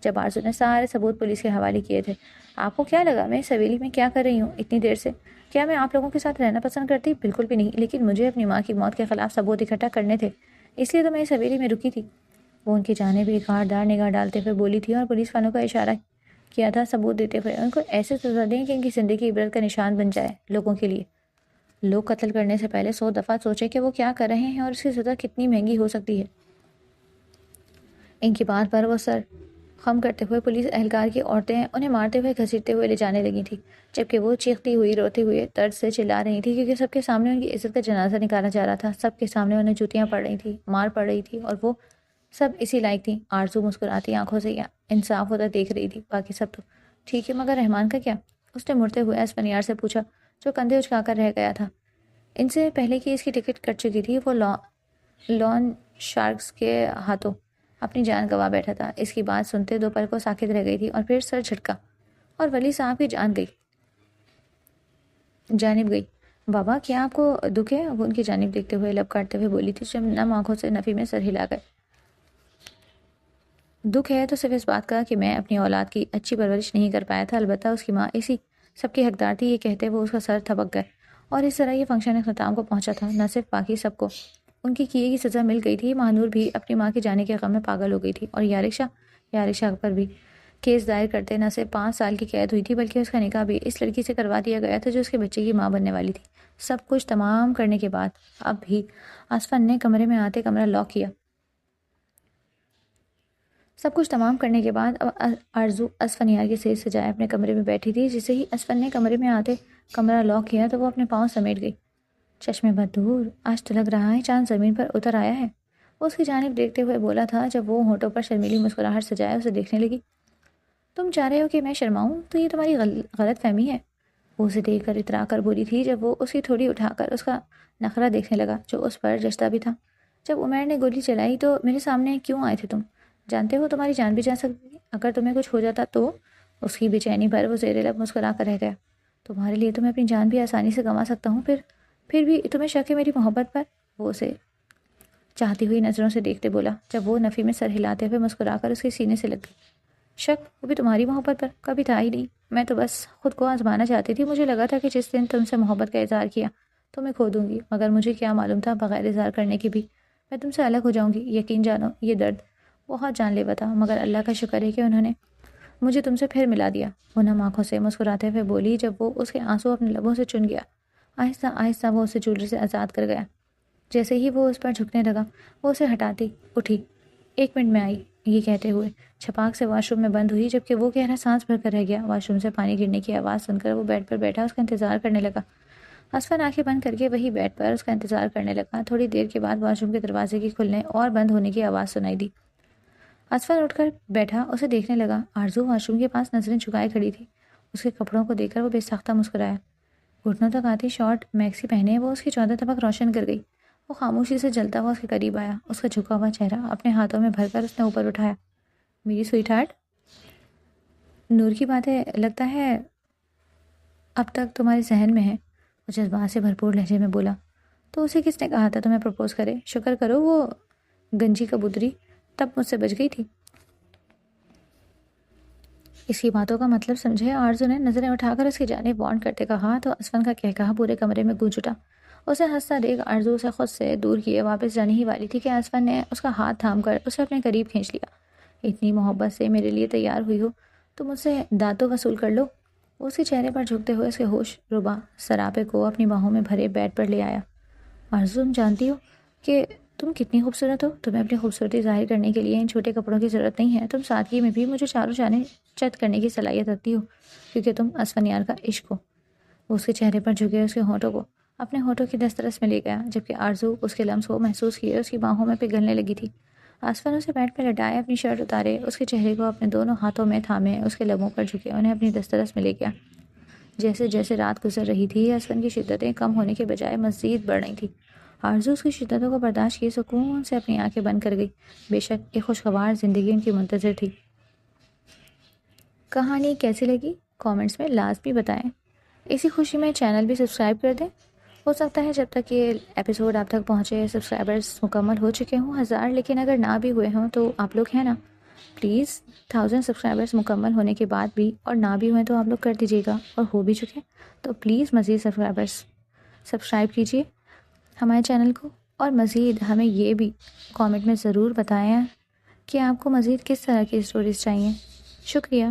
جب آرزو نے سارے ثبوت پولیس کے حوالے کیے تھے۔ آپ کو کیا لگا میں اس حویلی میں کیا کر رہی ہوں اتنی دیر سے؟ کیا میں آپ لوگوں کے ساتھ رہنا پسند کرتی؟ بالکل بھی نہیں، لیکن مجھے اپنی ماں کی موت کے خلاف ثبوت اکٹھا کرنے تھے، اس لیے تو میں اس حویلی میں رکی تھی۔ وہ ان کی جانب ایک خاردار نگاہ ڈالتے ہوئے بولی تھی اور پولیس والوں کا اشارہ کیا تھا ثبوت دیتے ہوئے ان کو ایسے سزا دیں کہ ان کی زندگی عبرت کا نشان بن جائے لوگوں کے لیے۔ لوگ قتل کرنے سے پہلے 100 دفعہ سوچے کہ وہ کیا کر رہے ہیں اور اس کی سزا کتنی مہنگی ہو سکتی ہے۔ ان کی بات پر وہ سر خم کرتے ہوئے پولیس اہلکار کی عورتیں انہیں مارتے ہوئے گھسیٹتے ہوئے لے جانے لگی تھیں، جبکہ وہ چیختی ہوئی روتے ہوئے درد سے چلا رہی تھی کیونکہ سب کے سامنے ان کی عزت کا جنازہ نکالا جا رہا تھا۔ سب کے سامنے انہیں جوتیاں پڑ رہی تھیں، مار پڑ رہی تھی، اور وہ سب اسی لائق تھیں۔ آرزو مسکراتی آنکھوں سے انصاف ہوتا دیکھ رہی تھی۔ باقی سب تو ٹھیک ہے، مگر رحمان کا کیا؟ اس نے مڑتے ہوئے اسفندیار سے پوچھا جو کندھے اچکا کر رہ گیا تھا۔ ان سے پہلے کہ اس کی ٹکٹ کٹ چکی تھی وہ لون شارکس کے ہاتھوں اپنی جان گوا بیٹھا تھا۔ اس کی بات سنتے دو پل کو ساکت رہ گئی تھی اور پھر سر جھٹکا اور ولی صاحب کی جانب گئی۔ بابا کیا آپ کو دکھ ہے؟ وہ ان کی جانب دیکھتے ہوئے لب کاٹتے ہوئے بولی تھی جب نم آنکھوں سے نفی میں سر ہلا گئے۔ دکھ ہے تو صرف اس بات کا کہ میں اپنی اولاد کی اچھی پرورش نہیں کر پایا تھا۔ البتہ اس کی ماں اسی سب کی حقدار تھی۔ یہ کہتے وہ اس کا سر تھبک گئے اور اس طرح یہ فنکشن اختتام کو پہنچا تھا۔ نہ صرف باقی سب کو ان کی کیے کی سزا مل گئی تھی، مہنور بھی اپنی ماں کے جانے کے غم میں پاگل ہو گئی تھی، اور یارشا پر بھی کیس دائر کرتے نہ صرف 5 سال کی قید ہوئی تھی بلکہ اس کا نکاح بھی اس لڑکی سے کروا دیا گیا تھا جو اس کے بچے کی ماں بننے والی تھی۔ سب کچھ تمام کرنے کے بعد اب بھی اسفن نے کمرے میں آتے کمرہ لاک کیا۔ سب کچھ تمام کرنے کے بعد اب آرزو اسفن یار کے سیج سجائے اپنے کمرے میں بیٹھی تھی۔ جسے ہی اسفن نے کمرے میں آتے کمرہ لاک کیا تو وہ اپنے پاؤں سمیٹ گئی۔ چشمے بد دور، آج تو لگ رہا ہے چاند زمین پر اتر آیا ہے، وہ اس کی جانب دیکھتے ہوئے بولا تھا جب وہ ہونٹوں پر شرمیلی مسکراہٹ سجائے اسے دیکھنے لگی۔ تم چاہ رہے ہو کہ میں شرماؤں تو یہ تمہاری غلط فہمی ہے، وہ اسے دیکھ کر اترا کر بولی تھی جب وہ اس کی تھوڑی اٹھا کر اس کا نخرہ دیکھنے لگا جو اس پر جچتا بھی تھا۔ جب عمیر نے گولی چلائی تو میرے سامنے کیوں آئے تھے تم؟ جانتے ہو تمہاری جان بھی جا سکتی، اگر تمہیں کچھ ہو جاتا تو؟ اس کی بے چینی پر وہ زیر لب مسکرا کر رہ گیا۔ تمہارے لیے تو میں اپنی جان بھی آسانی سے گنوا سکتا ہوں، پھر بھی تمہیں شک ہے میری محبت پر؟ وہ اسے چاہتی ہوئی نظروں سے دیکھتے بولا جب وہ نفی میں سر ہلاتے ہوئے مسکرا کر اس کے سینے سے لگ گئی۔ شک؟ وہ بھی تمہاری محبت پر؟ کبھی تھا ہی نہیں، میں تو بس خود کو آزمانا چاہتی تھی۔ مجھے لگا تھا کہ جس دن تم سے محبت کا اظہار کیا تو میں کھو دوں گی، مگر مجھے کیا معلوم تھا بغیر اظہار کرنے کی بھی میں تم سے الگ ہو جاؤں گی۔ یقین جانو یہ درد بہت جان لیوا تھا، مگر اللہ کا شکر ہے کہ انہوں نے مجھے تم سے پھر ملا دیا، وہ نم آنکھوں سے مسکراتے ہوئے بولی جب وہ اس کے آنسو اپنے لبوں سے چن گیا۔ آہستہ آہستہ وہ اسے جولری سے آزاد کر گیا۔ جیسے ہی وہ اس پر جھکنے لگا وہ اسے ہٹاتی اٹھی۔ 1 منٹ میں آئی، یہ کہتے ہوئے چھپاک سے واش روم میں بند ہوئی، جبکہ وہ گہرا سانس بھر کر رہ گیا۔ واش روم سے پانی گرنے کی آواز سن کر وہ بیڈ پر بیٹھا اس کا انتظار کرنے لگا۔ اسفن آنکھیں بند کر کے وہی بیڈ پر اس کا انتظار کرنے لگا۔ تھوڑی دیر کے بعد واش روم کے دروازے کی کھلنے اور بند ہونے کی آواز سنائی دی۔ اسفن اٹھ کر بیٹھا اسے دیکھنے لگا۔ آرزو واش روم کے پاس نظریں جھکائے کھڑی تھی۔ اس کے کپڑوں کو دیکھ کر وہ بے ساختہ مسکرایا۔ گھٹنوں تک آتی شارٹ میکسی پہنے وہ اس کی چودہ طبق روشن کر گئی۔ وہ خاموشی سے جلتا ہوا اس کے قریب آیا، اس کا جھکا ہوا چہرہ اپنے ہاتھوں میں بھر کر اس نے اوپر اٹھایا۔ میری سویٹ ہارٹ، نور کی باتیں لگتا ہے اب تک تمہارے ذہن میں ہے، وہ جذبات سے بھرپور لہجے میں بولا۔ تو اسے کس نے کہا تھا تمہیں پرپوز کرے؟ شکر کرو وہ گنجی کبوتری تب مجھ سے بچ گئی تھی۔ اس کی باتوں کا مطلب سمجھے؟ آرزو نے نظریں اٹھا کر اس کی جانب وارن کرتے کہا تو اسفن کا کہا پورے کمرے میں گونج اٹھا۔ اسے ہنستا دیکھ آرزو اسے خود سے دور کیے واپس جانے ہی والی تھی کہ اسفن نے اس کا ہاتھ تھام کر اسے اپنے قریب کھینچ لیا۔ اتنی محبت سے میرے لیے تیار ہوئی ہو تو مجھ سے دانتوں وصول کر لو۔ وہ اس کے چہرے پر جھکتے ہوئے اس کے ہوش ربا سراپے کو اپنی باہوں میں بھرے بیڈ پر لے آیا۔ آرزو، تم جانتی ہو کہ تم کتنی خوبصورت ہو؟ تمہیں اپنی خوبصورتی ظاہر کرنے کے لیے ان چھوٹے کپڑوں کی ضرورت نہیں ہے۔ تم سادگی میں بھی مجھے چاروں جانے چت کرنے کی صلاحیت رکھتی ہو کیونکہ تم اسفن یار کا عشق ہو۔ وہ اس کے چہرے پر جھکے اس کے ہونٹوں کو اپنے ہونٹوں کی دسترس میں لے گیا، جبکہ آرزو اس کے لمس کو محسوس کیے اس کی باہوں میں پگھلنے لگی تھی۔ اسفن اسے بیڈ پہ لٹائے، اپنی شرٹ اتارے، اس کے چہرے کو اپنے دونوں ہاتھوں میں تھامے اس کے لبوں پر جھکے انہیں اپنی دسترس میں لے گیا۔ جیسے جیسے رات گزر رہی تھی اسفن کی شدتیں کم ہونے کے بجائے مزید بڑھ رہی تھیں۔ آرزو اس کی شدتوں کو برداشت کیے سکون سے اپنی آنکھیں بند کر گئی۔ بے شک ایک خوشگوار زندگی ان کی منتظر تھی۔ کہانی کیسی لگی کامنٹس میں لازمی بتائیں۔ اسی خوشی میں چینل بھی سبسکرائب کر دیں۔ ہو سکتا ہے جب تک یہ ایپیسوڈ آپ تک پہنچے سبسکرائبرز مکمل ہو چکے ہوں 1000، لیکن اگر نہ بھی ہوئے ہوں تو آپ لوگ ہیں نا، پلیز 1000 سبسکرائبرز مکمل ہونے کے بعد بھی اور نہ بھی ہوئے تو آپ لوگ کر دیجیے گا، اور ہو بھی چکے تو پلیز مزید سبسکرائب کیجیے ہمارے چینل کو، اور مزید ہمیں یہ بھی کامنٹ میں ضرور بتائیں کہ آپ کو مزید کس طرح کی اسٹوریز چاہیے۔ شکریہ۔